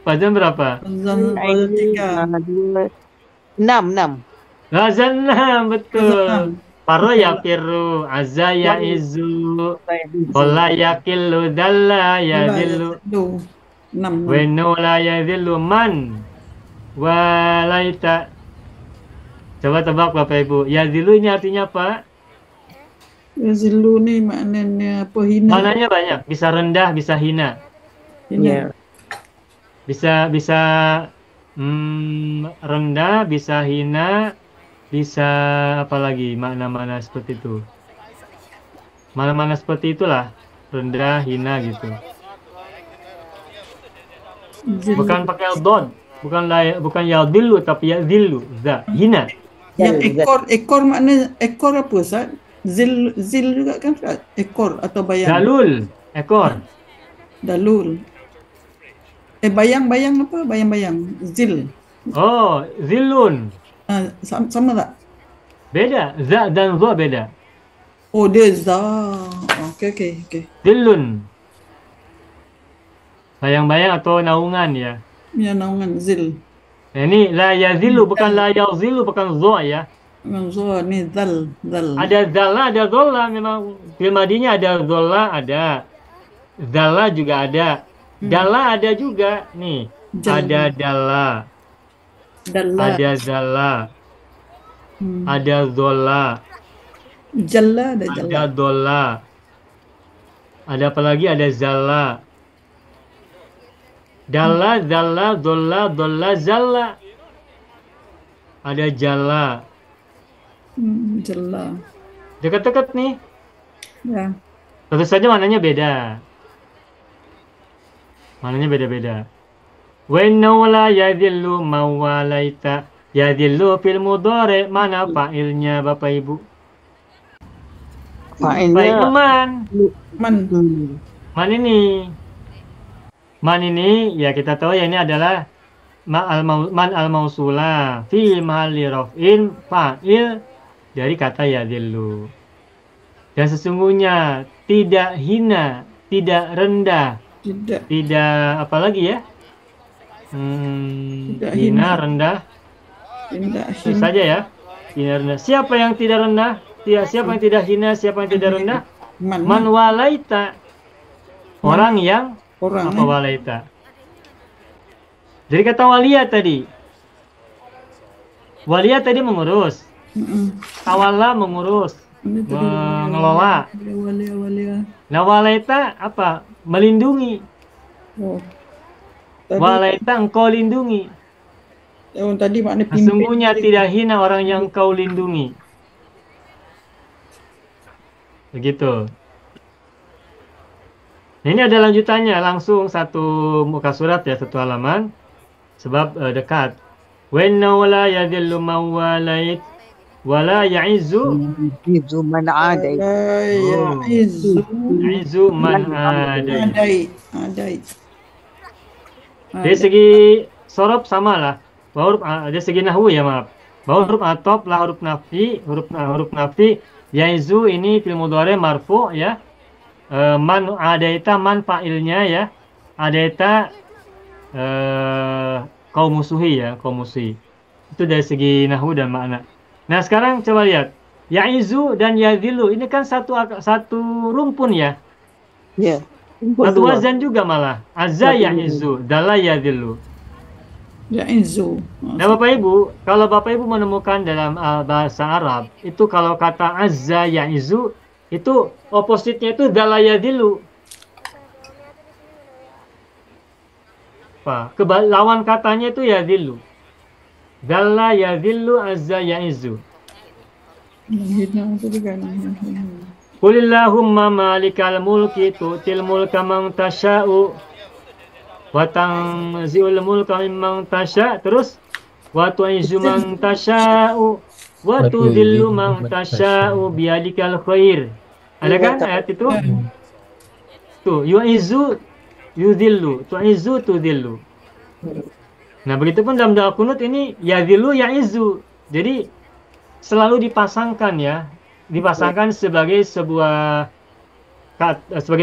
Wazan berapa? Wazan tiga 6. Wazan 6, betul. enam. Faro yakiru, azza ya'izu, qalla yakillu, dalla yadhillu, enam wenu la yadhillu, man walaita. Coba tebak Bapak Ibu, yadhillu ini artinya apa? yazilu ni maknanya apa hina Mananya banyak, bisa rendah, bisa hina. Ya. Bisa rendah, bisa hina, bisa apa lagi makna-makna seperti itu. Mana-mana seperti itulah, rendah, hina gitu. Bukan pakai dod, bukan yadillu tapi yadillu, hina. yang ekor makna ekor apa Ustaz? Zil juga kan Ustaz? Ekor atau bayang? Dalul, ekor. Dalul. Bayang apa? Bayang. Zil. Oh, zillun. Sama tak? Beda, za dan za beda. Oh, dia za. Okey. Zillun. Bayang-bayang atau naungan ya. Ya, naungan zil. Ini la yazillu, bukan la yazillu, bukan za ya. Za ni zal. Ada zalla, ada zolla. Memang fil madinya ada zolla, ada zalla juga ada. Dalla ada juga. Nih, ada dalla. Ada zalla. Ada zolla. Jalla ada Ada jalla. dolla. Ada apa lagi? Ada zalla. Dalla, zalla, dolla, zalla. Ada jalla. Jalla. Dekat-dekat nih. Ya. Tentu saja mananya beda. Mananya beda-beda. Wa innahu la yadhillu mawalaita. Yadhillu fil mudhari. Mana fa'ilnya Bapak Ibu? Fa'ilnya man. Man ini. Man ini ya kita tahu ya ini adalah man al-mausula fi mahalli raf'in fa'il dari kata yadhillu. Dan sesungguhnya tidak hina, tidak rendah, tidak apa lagi ya? Hina, rendah. Itu saja ya. Hina, rendah. Siapa yang tidak rendah? Siapa yang tidak hina? Siapa yang tidak rendah? Man walaita. Orang yang apa walaita? Jadi kata walia tadi. Walia tadi mengurus. Tawalla mengurus. Mengelola. Walia. Nah, walaita apa? Melindungi. Oh. Tadi, Walaita engkau lindungi. tadi makna pimpin. Sesungguhnya tidak hina orang yang kau lindungi. Begitu. Nah, ini ada lanjutannya, langsung satu muka surat ya, satu halaman. Sebab dekat. Wa inna wala yadhillu man walait wala ya'izzu Yu'izzu man adai. ya'izzu man adai. Adai. Dari segi sorob sama lah. Huruf dari segi nahwu ya, maaf. Bahwa huruf atop lah huruf nafi, huruf nafi. Ya'izzu ini fil mudhari marfu ya. Man adaita man fa'ilnya ya. Adaita kaum musuhi ya, kaum musuhi. Itu dari segi nahwu dan makna. Nah, sekarang coba lihat. Ya'izu dan yadhillu ini kan satu rumpun ya. Ya. Satu wazan juga malah. Azza ya'izu, dalla yadhillu. Ya'izzu. Nah, Bapak Ibu, kalau Bapak Ibu menemukan dalam bahasa Arab, itu kalau kata azza ya'izu itu opositnya itu dalla yadhillu. Apa? Lawan katanya itu yadhillu. Dalla yadhillu azza ya'izu. Menghina itu juga. Qulillahumma malikal mulki tu'til mulka man tasha'u wa tanzi'ul mulka mimman tasha'. Terus wa tu'izzu man tasha'u wa tudhillu man tasha'u biyadikal khair. Ada kan ayat itu? Tuh, yu'izzu yudhillu, tu'izzu tudhillu. Nah, begitupun dalam doa kunut ini yadhillu ya'izzu. Jadi selalu dipasangkan ya. Dipasangkan sebagai sebagai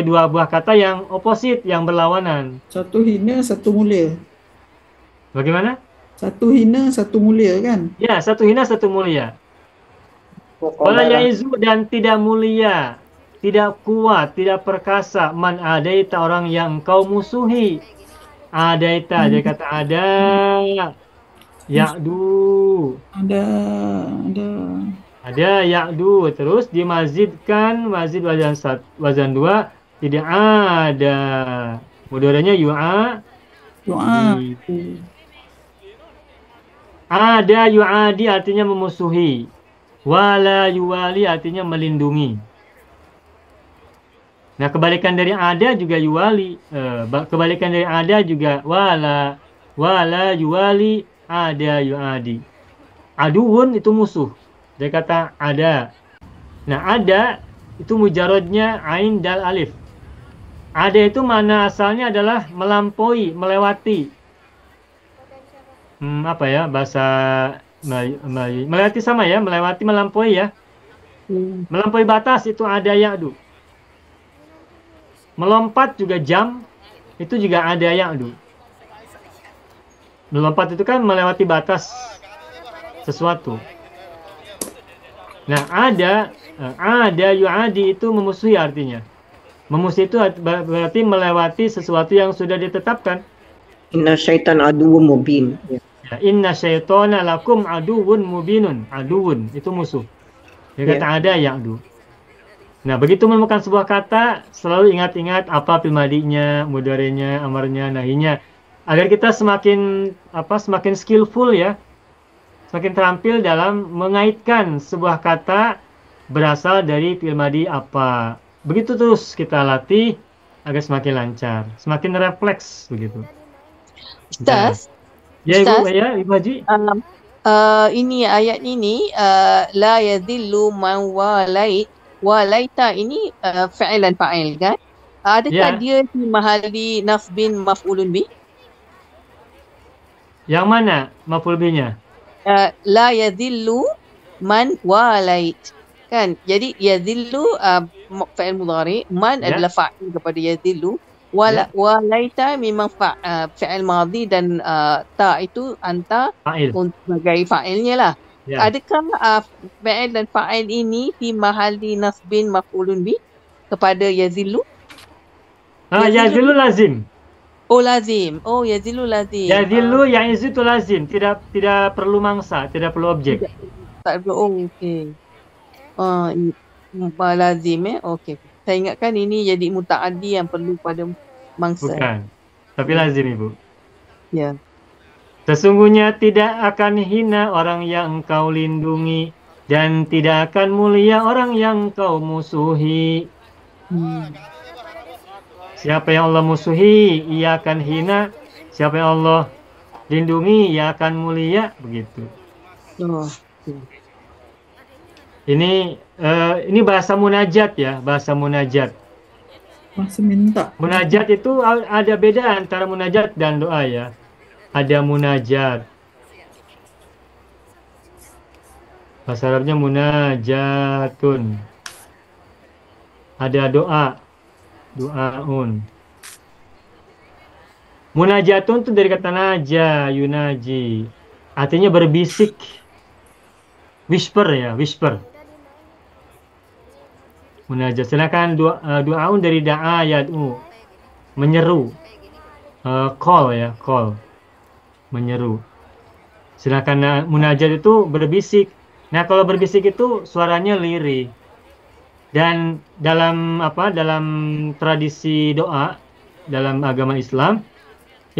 dua buah kata yang oposit, yang berlawanan. Satu hina, satu mulia. Bagaimana? Satu hina, satu mulia kan? Ya, satu hina, satu mulia. Wala yaizu dan tidak mulia, tidak kuat, tidak perkasa. Man adaita orang yang kau musuhi. Adaita, dia kata ada. Ya'du. Ada ya'du, terus dimazidkan mazid wazan 2 tidak ada. Mudhari'nya ada yu'adi artinya memusuhi. Wala yuwali artinya melindungi. Nah, kebalikan dari ada juga yuwali. Kebalikan dari ada juga wala yuwali, ada yu'adi. Aduun itu musuh. Dia kata ada. Nah, ada itu mujarodnya ain dal alif. Ada itu mana asalnya adalah melampaui, melewati. Apa ya bahasa melewati sama ya, melewati, melampaui ya. Melampaui batas itu ada ya'du. Melompat juga jam itu juga ada ya'du. Melompat itu kan melewati batas sesuatu. Nah, ada yu'adi itu memusuhi artinya. Memusuhi itu berarti melewati sesuatu yang sudah ditetapkan. Inna syaitan aduwwun mubin. Ya, inna syaitana lakum aduwwun mubinun. Aduwwun itu musuh. Dia kata ada ya'du. Nah, begitu menemukan sebuah kata, selalu ingat-ingat apa fil madinya, mudhari'nya, amarnya, nahinya, agar kita semakin skillful ya. Semakin terampil dalam mengaitkan sebuah kata berasal dari fi'il madhi apa. Begitu terus kita latih agar semakin lancar, semakin refleks begitu. Ustaz, ya Ibu, Ustaz, ya Ibu Haji. Ini ayat ini la yadhillu man walaita ini fa'ilan fa'il kan? Adakah dia di mahalli nasbin maf'ulun bih? Yang mana maf'ul bihnya? La yadhillu man walait kan, jadi yadhillu fa'il mudhari, man adalah fa'il kepada yadhillu, walaita memang fa'il madhi dan ta itu anta sebagai fa'ilnya lah. Adakah fa'il dan fa'il ini fi mahalli nasbin maf'ulun bih kepada yadhillu? Yadhillu lazim. Oh lazim. Oh yadillu lazim. Yadillu ya'izu itu lazim, tidak perlu mangsa, tidak perlu objek. Tak perlu. Oh okey. Lazim okey. Saya ingatkan ini jadi mutaaddi yang perlu pada mangsa. Bukan. Tapi lazim, Ibu. Ya. Sesungguhnya tidak akan hina orang yang engkau lindungi dan tidak akan mulia orang yang engkau musuhi. Siapa yang Allah musuhi, ia akan hina. Siapa yang Allah lindungi, ia akan mulia. Begitu. Oh. Ini bahasa munajat ya, bahasa munajat. Masih minta. Munajat itu ada beda antara munajat dan doa ya. Ada munajat. Bahasa Arabnya munajatun. Ada doa. Doaun. Munajatun itu dari kata naja, yunaji. Artinya berbisik. Whisper ya, whisper. Munajat. Sedangkan doaun dari da'a yad'u. Menyeru. Call ya, call. Menyeru. Sedangkan munajat itu berbisik. Nah, kalau berbisik itu suaranya lirih. Dan dalam tradisi doa dalam agama Islam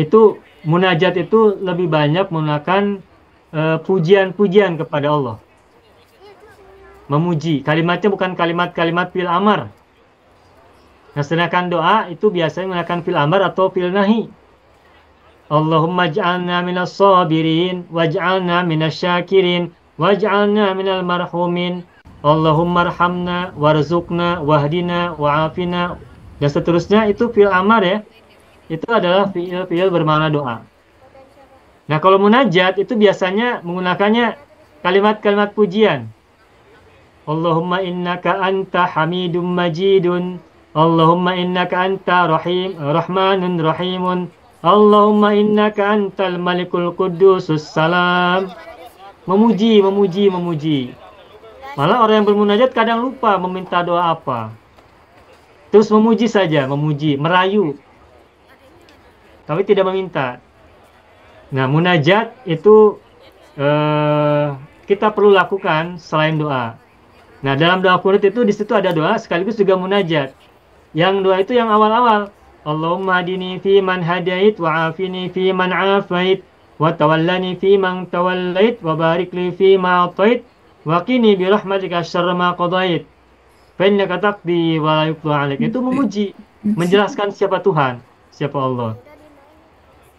itu munajat itu lebih banyak menggunakan pujian-pujian kepada Allah. Memuji. Kalimatnya bukan kalimat-kalimat fil amar. Nah, sedangkan doa itu biasanya menggunakan fil amar atau fil nahi. Allahumma ja'alna minas sabirin waj'alna minas syakirin waj'alna minal marhumin. Allahumma arhamna warzuqna wahdina wa'afina, dan seterusnya. Itu fi'il amar ya. Itu adalah fi'il bermakna doa. Nah, kalau munajat itu biasanya menggunakannya kalimat-kalimat pujian. Allahumma innaka anta hamidum majidun. Allahumma innaka anta rahmanun rahimun. Allahumma innaka antal malikul qudusus salam. Memuji, memuji, memuji. Malah orang yang bermunajat kadang lupa meminta doa apa. Terus memuji saja, memuji, merayu. Tapi tidak meminta. Nah, munajat itu kita perlu lakukan selain doa. Nah, dalam doa kunut itu di situ ada doa sekaligus juga munajat. Yang doa itu yang awal-awal. Allahumma hadini fi man hadait wa afini fi man afait wa tawallani fi man tawallait wa barik li fi ma atait wa qini bi rahmatika syarra ma qadait fa innaka taqdi wa la yuqda 'alaik. Itu memuji, menjelaskan siapa Tuhan, siapa Allah.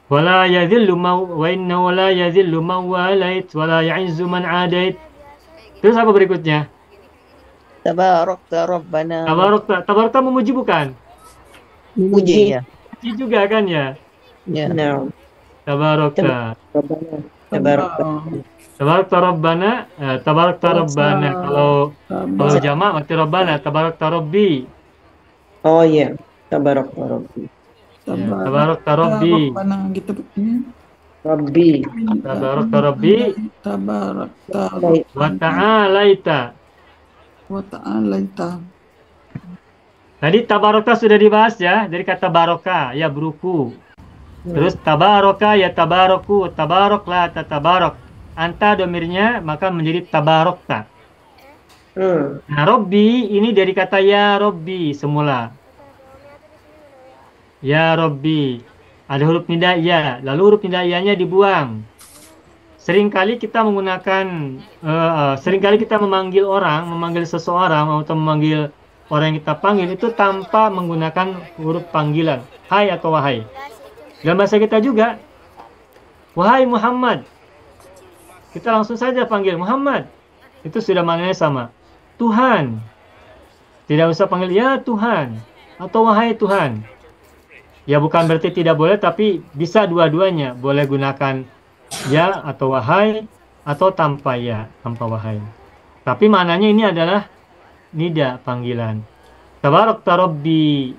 Wala yadhillu wa innahu la yadhillu man walait wa la ya'izzu man 'adait. Terus apa berikutnya? Tabarakta Rabbana. Tabarakta memuji bukan? Memuji ya. Memuji juga kan ya? Ya. Nah, Tabarakta. Tabarakta Rabbana. Tabarakta Rabbana. Kalau jamak mati Rabbana. Tabarakta Rabbi. Oh iya, Tabarakta Rabbi. Tabarakta Rabbi. Mana gitu begini. Rabbi. Tabarakta Rabbi. Tabarakta Wa ta'alaita. wa ta'alaita. Tadi tabarakta sudah dibahas ya. Dari kata barokah. Ya beruku. Terus tabaraka ya tabaraku. Tabarok la tatabarok. Anta domirnya maka menjadi tabarokta. Nah, Robbi ini dari kata ya Robbi semula. Ya Robbi. Ada huruf nida ya. Lalu huruf nida ya-nya dibuang. Seringkali kita menggunakan, seringkali kita memanggil orang, memanggil seseorang atau memanggil orang yang kita panggil itu tanpa menggunakan huruf panggilan. Hai atau wahai. Dalam bahasa kita juga. Wahai Muhammad. Kita langsung saja panggil Muhammad. Itu sudah maknanya sama. Tuhan. Tidak usah panggil ya Tuhan. Atau wahai Tuhan. Ya bukan berarti tidak boleh, tapi bisa dua-duanya. Boleh gunakan ya atau wahai, atau tanpa ya, tanpa wahai. Tapi maknanya ini adalah nida, panggilan. Tabarakta Rabbi.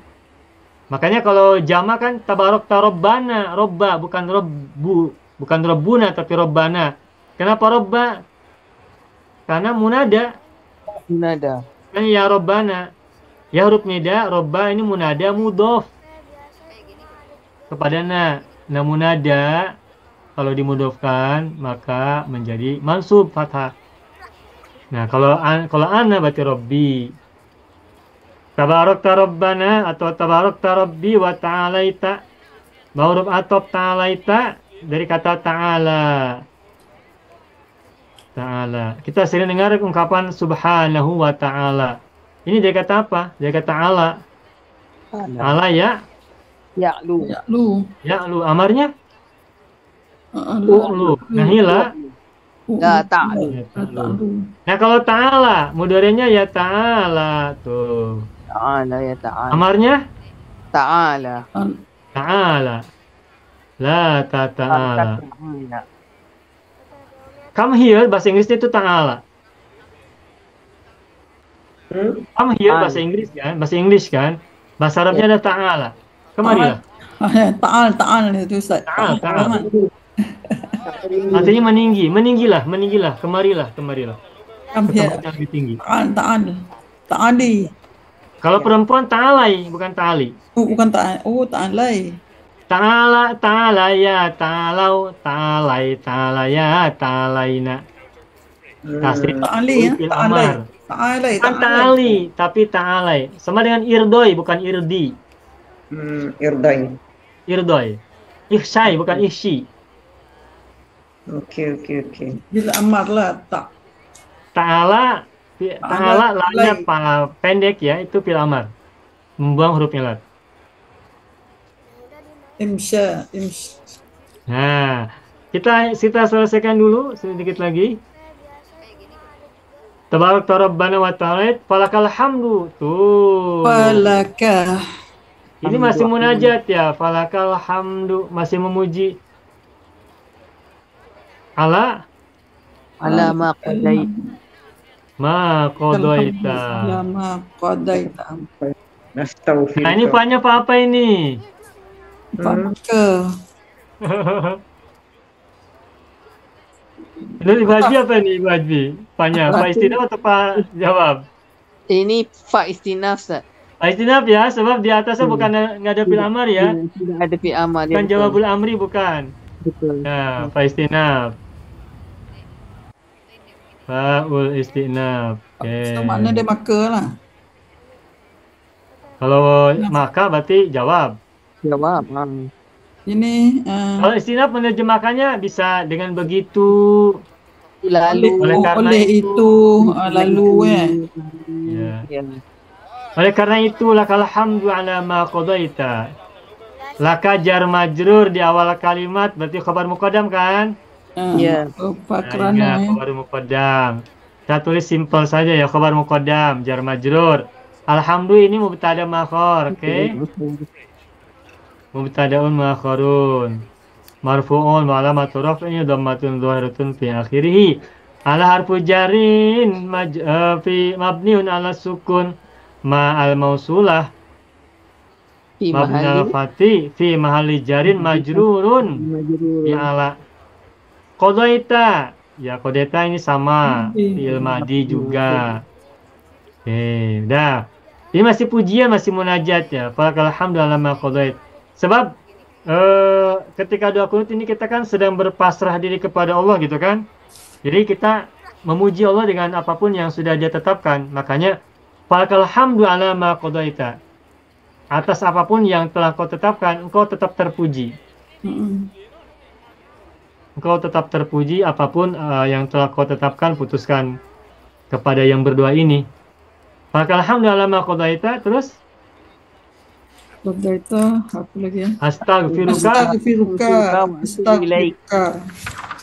Makanya kalau jama kan tabarakta Rabbana. Robba, bukan Robbu. Bukan Rabbuna, tapi Rabbana. Kenapa Robba? Karena munada. Munada. Kan ya Rabbana. Ya huruf nida, Robba ini munada mudhof. kepada na. Namun nada kalau dimudofkan maka menjadi mansub fathah. Nah, kalau ana berarti Rabbi. Tabarakta Rabbana atau Tabarakta Rabbi wa ta'alaita. Ma'ruf atop ta'alaita dari kata ta'ala. Ta'ala. Kita sering dengar ungkapan subhanahu wa ta'ala. Ini dari kata apa? Dari kata ala. Ala ya. Ya'lu. Ya'lu. Amarnya? Lu. U'lu. Nahila. La ta'lu. Ya, ta'lu. Nah, kalau ta'ala, mudhari'nya ya ta'ala. Tuh. Ta'ala ya ta'ala. Amarnya? Ta'ala. Ta'ala. La ta'ala. Ta'ala. Come here, bahasa Inggrisnya itu ta'ala. Come here, bahasa Inggris kan? Bahasa Inggris kan? Bahasa Arabnya ada ta'ala. Kemarilah. Ta'al itu Ustaz. Ta'al, ta'al. Artinya meninggi. Meninggilah. Kemarilah. Come here. Tempat yang lebih tinggi. Ta'ali. Kalau perempuan ta'alai, bukan ta'ali. Bukan ta'al. Oh, ta'alai. Ta'ala ya, ta'alau, ta'alai, ta'alaya, ta'alaina. Tasrif Ta'ali ya. fil amar. Ta'alai. Bukan ta'ali, tapi ta'alai. Sama dengan irdoi, bukan irdi. Irdai. Irdoi. Ihsyai, bukan ihsi. Oke. Bila amar lah Ta'ala, ta'ala Ta'ala, lainnya pendek ya, itu fil amar. Membuang huruf ilat. imsya. Nah, kita selesaikan dulu sedikit lagi. Tabarakta Rabbana wa ta'ala, falakal hamdu. Tuh. Falaka. Ini masih munajat ya, falakal hamdu, masih memuji. Ala ma qadait. ma qadaita. Lama qadaita. Nastaghfirullah. Nah, ini fa'nya apa ini? Falaka. Ini Ibu Hajbi apa ini Ibu Hajbi? Fa'nya, fa istinaf atau fa jawab? Ini fa istinaf, Ustaz. Fa istinaf ya, sebab di atasnya bukan nggak ada fil amar ya. Tidak ada fi amal. Bukan jawabul amri, bukan. Betul. Nah, fa istinaf. Fa'ul istinaf. Oke. Mana dia maka lah. Kalau maka berarti jawab. Jawab. Ini Kalau istinaf menerjemahkannya bisa dengan begitu. Lalu. Oleh karena oleh itu. itu lalu Ya. Ya. Oleh karena itu lakal hamdu ala ma qadaita. Laka jar majrur di awal kalimat berarti khabar muqaddam kan? Ya. Fakrana. Khabar muqaddam. Kita tulis simple saja ya, khabar muqaddam jar majrur. Alhamdu ini mubtada makhor, oke? Mubtadaun makharun. Marfu'un wa alamatu raf'ihi dhammatun dhahiratun fi akhirih. Ala harfu jarin fi mabniun ala sukun ma al mausulah Fi mabna mahalli. fati fi mahalli jarin majrurun bi ala qadaita. Ya qadaita ini sama fi'il madi juga. Oke, udah. Ini masih pujian, masih munajat ya. Falakal hamdu ala ma qadait. Sebab ketika doa kunut ini kita kan sedang berpasrah diri kepada Allah gitu kan. Jadi kita memuji Allah dengan apapun yang sudah Dia tetapkan. Makanya falakal hamdu ala ma qadaita. Atas apapun yang telah kau tetapkan, engkau tetap terpuji. Engkau tetap terpuji apapun yang telah kau tetapkan, putuskan kepada yang berdoa ini. Falakal hamdu ala ma qadaita. Terus Qadaita apa lagi ya? astaghfiruka.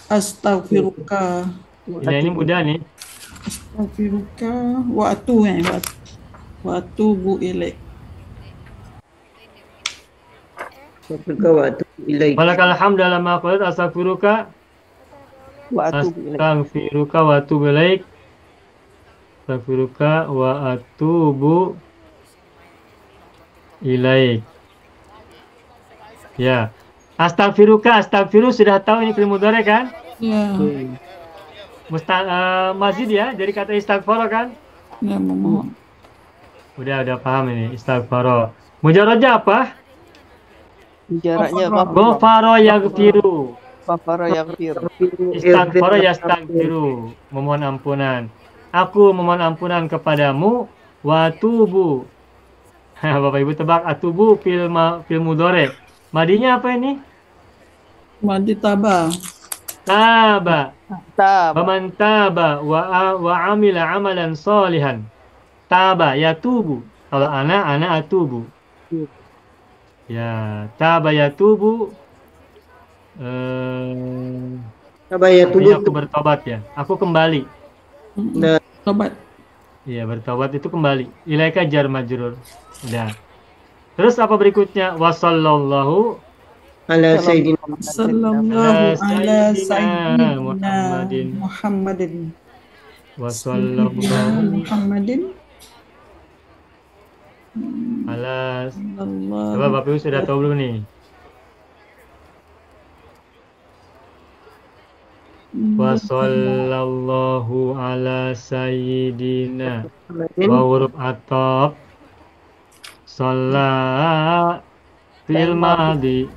Astaghfiruka. Ini mudah nih. Astaghfiruka wa atubu ilaik. Falakal hamdu ala ma qadaita. Astaghfiruka. Astaghfiruka wa atubu ilaik. Astaghfiruka wa atubu ilaik. Ya. Astaghfiru sudah tahu ini fi'il mudhari kan? Ya. Mazid ya, dari kata istighfar kan? Ya, memohon. Udah paham ini istighfar. Mujarradnya apa? Jaraknya Ghafara yaghfiru. Ghafara yaghfir. Istaghfara yastaghfiru. Memohon ampunan. Aku memohon ampunan kepadamu. Wa tubu. Bapak Ibu tebak atubu fil mudhari. Madinya apa ini? Madi taba. Taba. Tab. Faman taba wa amila amalan salihan. Taba yatubu. Kalau ana atubu. Ya, taba yatubu. Tabaya Artinya aku tubuh. bertobat ya. Aku kembali. Nah, Tobat. Iya, bertobat itu kembali. Ilaika jar majrur. Udah. Terus apa berikutnya? Wassallallahu ala sayyidina Sallallahu ala Sayyidina sayyidina Muhammadin. Muhammadin. Wassallallahu Muhammadin. ala. Sallallahu. Coba Bapak Ibu sudah tahu belum nih? Wassallallahu ala sayyidina wa huruf atop sholat fil madi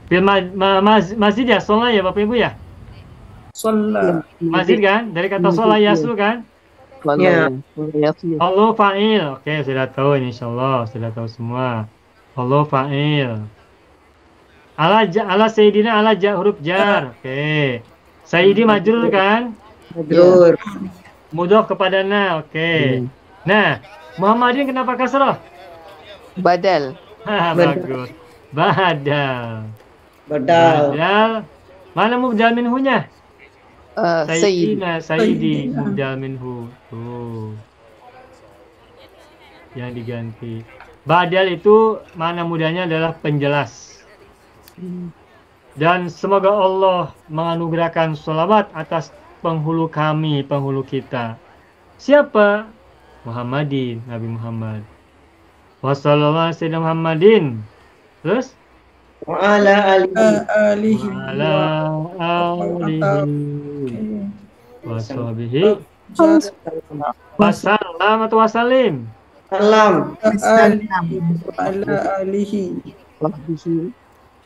fil masjid ya, sholat ya Bapak Ibu ya, Sallallahu. masjid kan, dari kata sholat yasu kan. Ya. Allah fa'il, oke sudah tahu ini, insyaallah sudah tahu semua. Allah fa'il. Ala sayyidina ala huruf jar, oke. Sayyidi majrur kan, Majrur. mudhof kepada na, oke. Nah, Muhammadin kenapa kasrah? Badal. Bagus. Badal. Badal. Badal. Mana mubdal minhunya? Sayyid. Sayyidina, sayyidi, mubdal minhu. Tuh. Yang diganti. Badal itu mana mudanya adalah penjelas. Dan semoga Allah menganugerahkan sholawat atas penghulu kami, penghulu kita. Siapa? Muhammadin, Nabi Muhammad. Wassallallahu alaihi Muhammadin. Terus? Wa ala alihi. Alihi. Ala alihi washabihi wasallam atau wasalim. Salam. Ala alihi.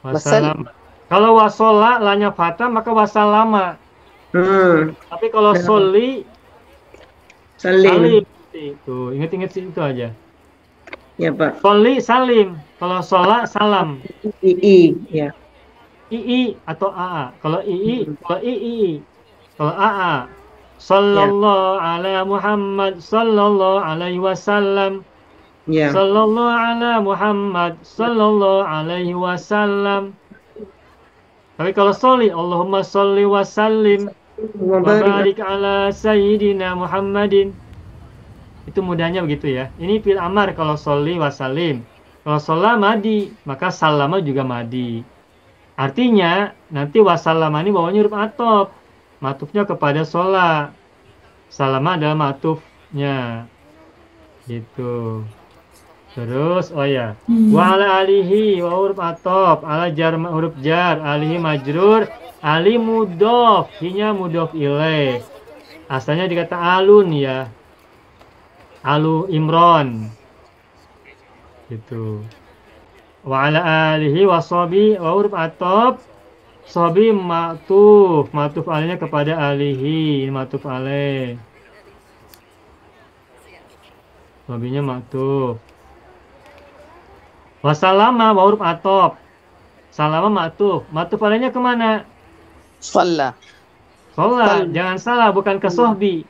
Wasallam. Kalau wasola lanya fatah maka wasallama. Tapi kalau soli Salim. salim. Itu ingat-ingat sih itu aja. Ya, Pak. Soli salim. Kalau sholat salam. II. Ya. II atau AA. Kalau II. Kalau AA. Sallallahu ala Muhammad sallallahu alaihi wasallam. Ya. Sallallahu ala Muhammad sallallahu alaihi wasallam. Tapi kalau sholli, Allahumma sholli wa sallim wa barik ala sayyidina Muhammadin. Itu mudahnya begitu ya. Ini fil amar kalau sholli wa sallim. Kalau sholat madi, maka salama juga madi. Artinya nanti wasallama ini bawahnya huruf atop. Matufnya kepada sholat. Salama adalah matufnya. Gitu. Terus, oh ya, wa ala alihi wa huruf atop, ala jar huruf jar, alihi majrur, ali mudhof, hinya mudhof ilaih. Asalnya dikata alun ya, alu Imron, gitu. Wa ala alihi wa sobi wa huruf atop, sobi matuf, matuf alihnya kepada alihi, matuf alaih. Sobinya matuf. Wasalama wa huruf atop. Salama matuf. Matuf alainya kemana? Shalla. Sholat. Jangan salah, bukan ke sohbi.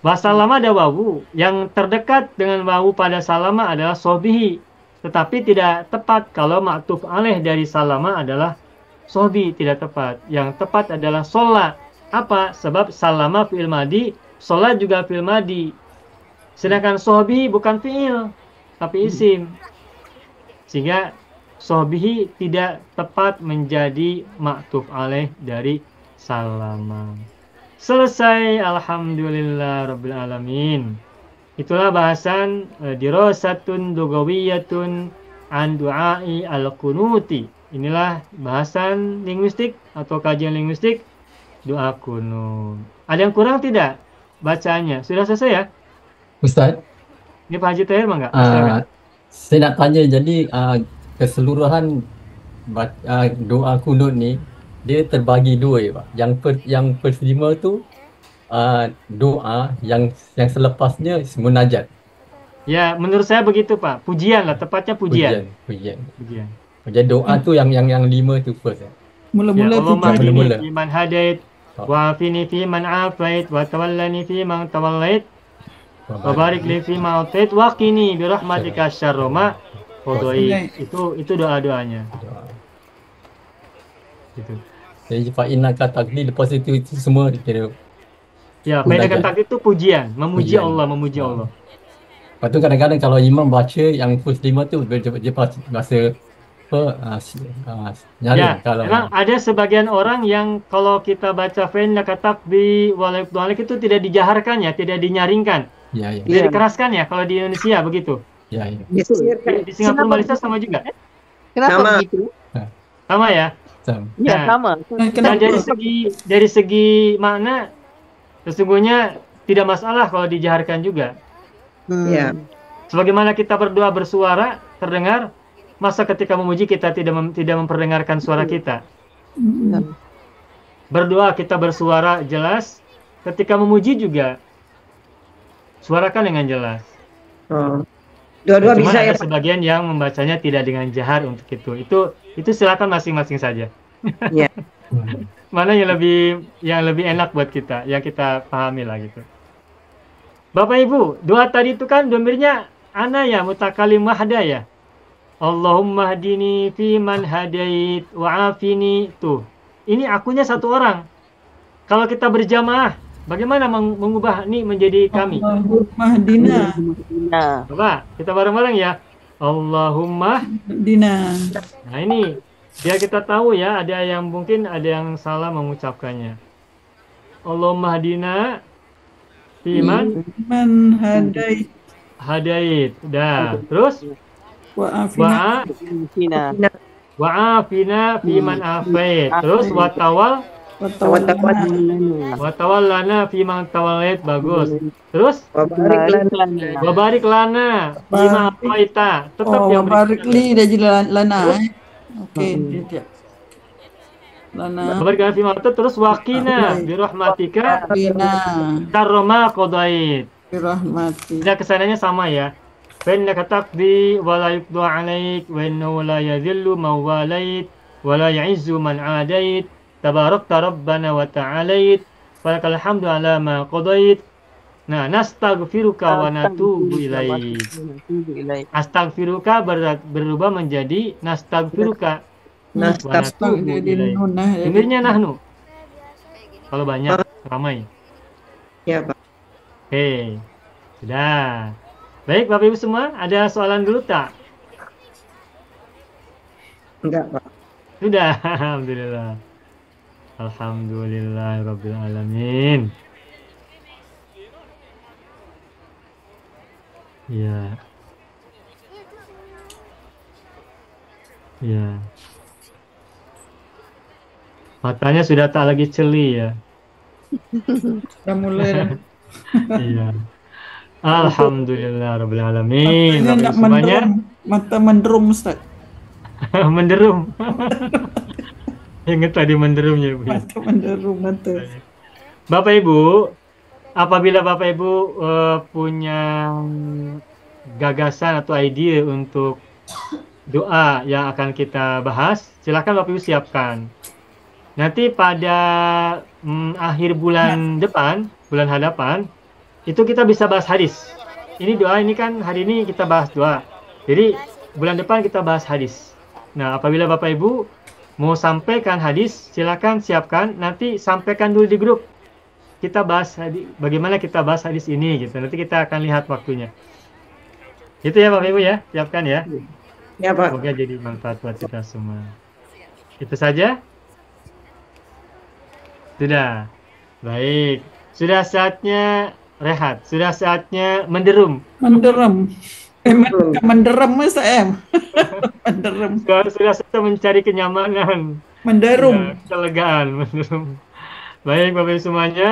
Wasalama ada wawu. Yang terdekat dengan wawu pada salama adalah sohbihi. Tetapi tidak tepat kalau matuf alaih dari salama adalah sohbi. Tidak tepat. Yang tepat adalah sholat. Apa? Sebab salama fi'il madi, sholat juga fi'il madi. Sedangkan sohbi bukan fi'il, tapi isim. Sehingga sohbihi tidak tepat menjadi maktuf alaih dari salama. Selesai, alhamdulillah rabbil alamin. Itulah bahasan dirasatun lugawiyatun an du'ai al-kunuti. Inilah bahasan linguistik atau kajian linguistik doa kunut. Ada yang kurang tidak bacaannya? Sudah selesai ya? Ustaz, Ini Pak Haji Tahir mah enggak? saya nak tanya, jadi keseluruhan doa kunut ni dia terbagi dua ya Pak. Yang pertama tu doa, yang selepasnya munajat. Ya, menurut saya begitu Pak. Pujian lah, tepatnya pujian. Pujian. Pujian. Jadi doa tu yang 5 tu first. Mula-mula Ya, Allahumma kita hdini mula-mula. fi man hadait, Oh. wa afini fi man afait, wa tawallani fi man tawallait, wa barik li fi ma atait, wa qini bi rahmatika syarra ma qadait. Itu doa-doanya. Doa. Gitu. Jadi fa innaka taqdi, lepas itu semua kira. Ya, Munajat. faedah kata itu pujian, memuji Pujian. Allah, memuji Oh. Allah. Lepas tu kadang-kadang kalau imam baca yang first 5 tu dia pasti rasa nyaring Ya, kalau memang ada sebagian orang yang kalau kita baca faedah kata bi walaik itu tidak dijaharkan ya, tidak dinyaringkan, ya. tidak dikeraskan ya kalau di Indonesia begitu. Ya. Di Singapura, Malaysia sama juga. Kenapa Sama. begitu? Sama ya. Ya, Nah. sama. Dan kenapa? dari segi makna sesungguhnya tidak masalah kalau dijaharkan juga. Ya. Sebagaimana kita berdoa bersuara terdengar, masa ketika memuji kita tidak memperdengarkan suara kita. Berdoa kita bersuara jelas, ketika memuji juga suarakan dengan jelas. Oh. Dua-dua Cuman bisa ada ya Pak. sebagian yang membacanya tidak dengan jahar untuk itu. Itu silakan masing-masing saja. Ya. Mana yang lebih enak buat kita, yang kita pahami lah gitu. Bapak Ibu, doa tadi itu kan domirnya ana ya, mutakalim wahda ya. Allahumma hdini fi man hadait wa afini tuh. Ini akunya satu orang. Kalau kita berjamaah, bagaimana mengubah ini menjadi kami? Allahumma hdina. Nah, Coba kita bareng-bareng ya. Allahumma. Dina. Nah ini biar kita tahu ya, ada yang mungkin ada yang salah mengucapkannya. Allahumma hdina fi man Man hadait hadait. Dah. Terus wa afina. Cina. wa'afina fi man afait. Terus watawal Wa tawallana. watawallana fi man tawallait. Bagus. Terus Wabarik lana. wabarik lana fi ma afaita. Tetap Oh, yang barik li dah jadi lana. Okey, dia. Lana. wabarik lana fi ma afaita. Terus waqina bi rahmatika Dina. karrama qadait. Birahmati. Tidak kesananya sama ya. Fa innaka taqdi wa la yuqda 'alaik wa innahu la yadhillu man walait wa la ya'izzu man 'adait. Tabarakta rabbana wa ta'alait. Falakal hamdu 'ala ma qadait. Nah, nastaghfiruka wa natubu ilaik. Astaghfiruka berubah menjadi nastaghfiruka. Wa natubu ilaik. Dengarnya nahnu. Kalau banyak ramai. Ya Pak. Oke, sudah. Baik Bapak Ibu semua, ada soalan dulu tak? Enggak Pak. Sudah, alhamdulillah. Alhamdulillah rabbil alamin. Ya. Ya. Matanya sudah tak lagi celi ya. Dah mulai dah. Iya. Alhamdulillah rabbil alamin. Matanya Bapak nak Ibu semuanya menderum. Mata menderum Ustaz. menderum. Ingat tadi menderumnya Bu. Mata menderum mata. Bapak Ibu, apabila Bapak Ibu punya gagasan atau ide untuk doa yang akan kita bahas, silakan Bapak Ibu siapkan. Nanti pada akhir bulan depan, bulan hadapan, itu kita bisa bahas hadis. Ini doa, ini kan hari ini kita bahas doa. Jadi bulan depan kita bahas hadis. Nah, apabila Bapak Ibu mau sampaikan hadis, silakan siapkan. Nanti sampaikan dulu di grup. Kita bahas hadis, bagaimana kita bahas hadis ini gitu. Nanti kita akan lihat waktunya. Itu ya Bapak Ibu ya, siapkan ya. Ya Pak. Semoga jadi manfaat buat kita semua. Itu saja. Sudah. Baik. Sudah saatnya rehat. Sudah saatnya menderum. Menderum. Menderum Ustaz. Menderum. Sudah saatnya mencari kenyamanan. Menderum. Ya, kelegaan. Menderum. Baik Bapak Ibu semuanya.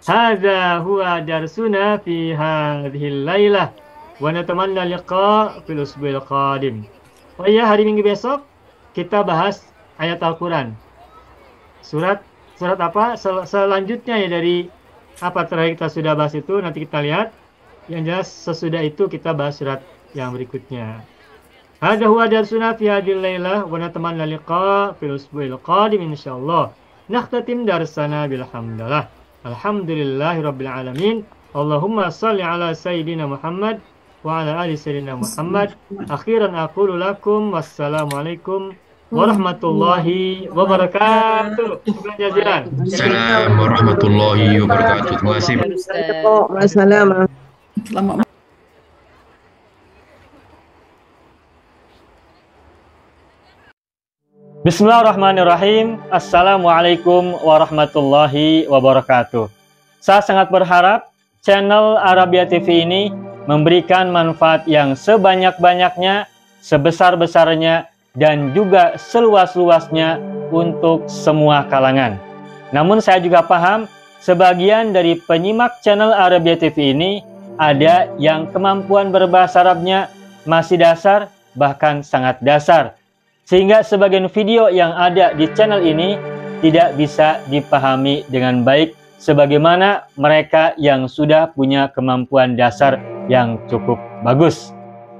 Hadza huwa darsuna fi hadhil lailah. Wa natamanna liqa fil usbu'il qadim. Oh iya, hari Minggu besok kita bahas ayat Al-Quran. Surat apa? Selanjutnya ya dari apa terakhir kita sudah bahas itu, nanti kita lihat. Yang jelas sesudah itu kita bahas surat yang berikutnya. Hadza huwa darsuna fi hadhil lailah wa natamanna liqa fil usbu'il qadim insyaallah. Nakhtatim darsana bilhamdulillah. Alhamdulillahirabbil alamin. Allahumma shalli ala sayyidina Muhammad wa ala ali sayyidina Muhammad. Akhiran aqulu lakum wassalamualaikum warahmatullahi wabarakatuh. Syukran jazilan. Assalamualaikum warahmatullahi wabarakatuh. Terima kasih. Assalamualaikum. Selamat Bismillahirrahmanirrahim. Assalamualaikum warahmatullahi wabarakatuh. Saya sangat berharap channel Arabia TV ini memberikan manfaat yang sebanyak-banyaknya, sebesar-besarnya, dan juga seluas-luasnya untuk semua kalangan. Namun saya juga paham sebagian dari penyimak channel Arabia TV ini ada yang kemampuan berbahasa Arabnya masih dasar, bahkan sangat dasar. Sehingga sebagian video yang ada di channel ini tidak bisa dipahami dengan baik sebagaimana mereka yang sudah punya kemampuan dasar yang cukup bagus.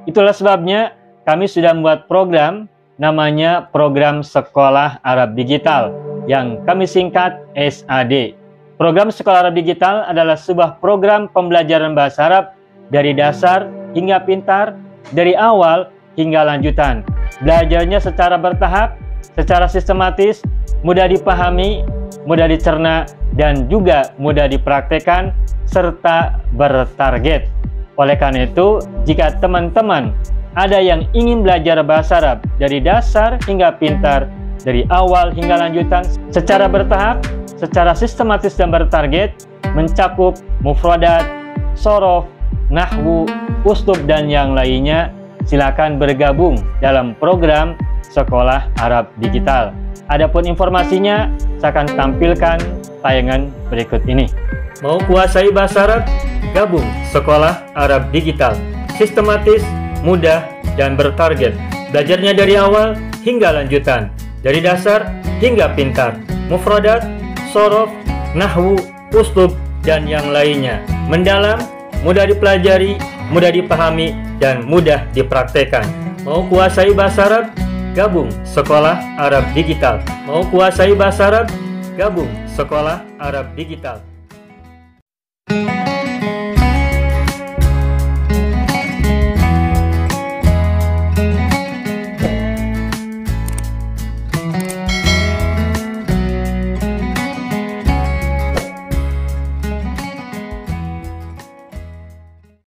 Itulah sebabnya kami sudah membuat program namanya Program Sekolah Arab Digital yang kami singkat SAD. Program Sekolah Arab Digital adalah sebuah program pembelajaran bahasa Arab dari dasar hingga pintar, dari awal hingga lanjutan. Belajarnya secara bertahap, secara sistematis, mudah dipahami, mudah dicerna, dan juga mudah dipraktekkan, serta bertarget. Oleh karena itu, jika teman-teman ada yang ingin belajar bahasa Arab dari dasar hingga pintar, dari awal hingga lanjutan, secara bertahap, secara sistematis dan bertarget, mencakup mufradat, sorof, nahwu, uslub, dan yang lainnya, silakan bergabung dalam program Sekolah Arab Digital. Adapun informasinya, saya akan tampilkan tayangan berikut ini. Mau kuasai bahasa Arab? Gabung Sekolah Arab Digital. Sistematis, mudah, dan bertarget. Belajarnya dari awal hingga lanjutan. Dari dasar hingga pintar. Mufradat, sorof, nahwu, uslub, dan yang lainnya. Mendalam, mudah dipelajari, mudah dipahami, dan mudah dipraktekkan. Mau kuasai bahasa Arab? Gabung Sekolah Arab Digital. Mau kuasai bahasa Arab? Gabung Sekolah Arab Digital.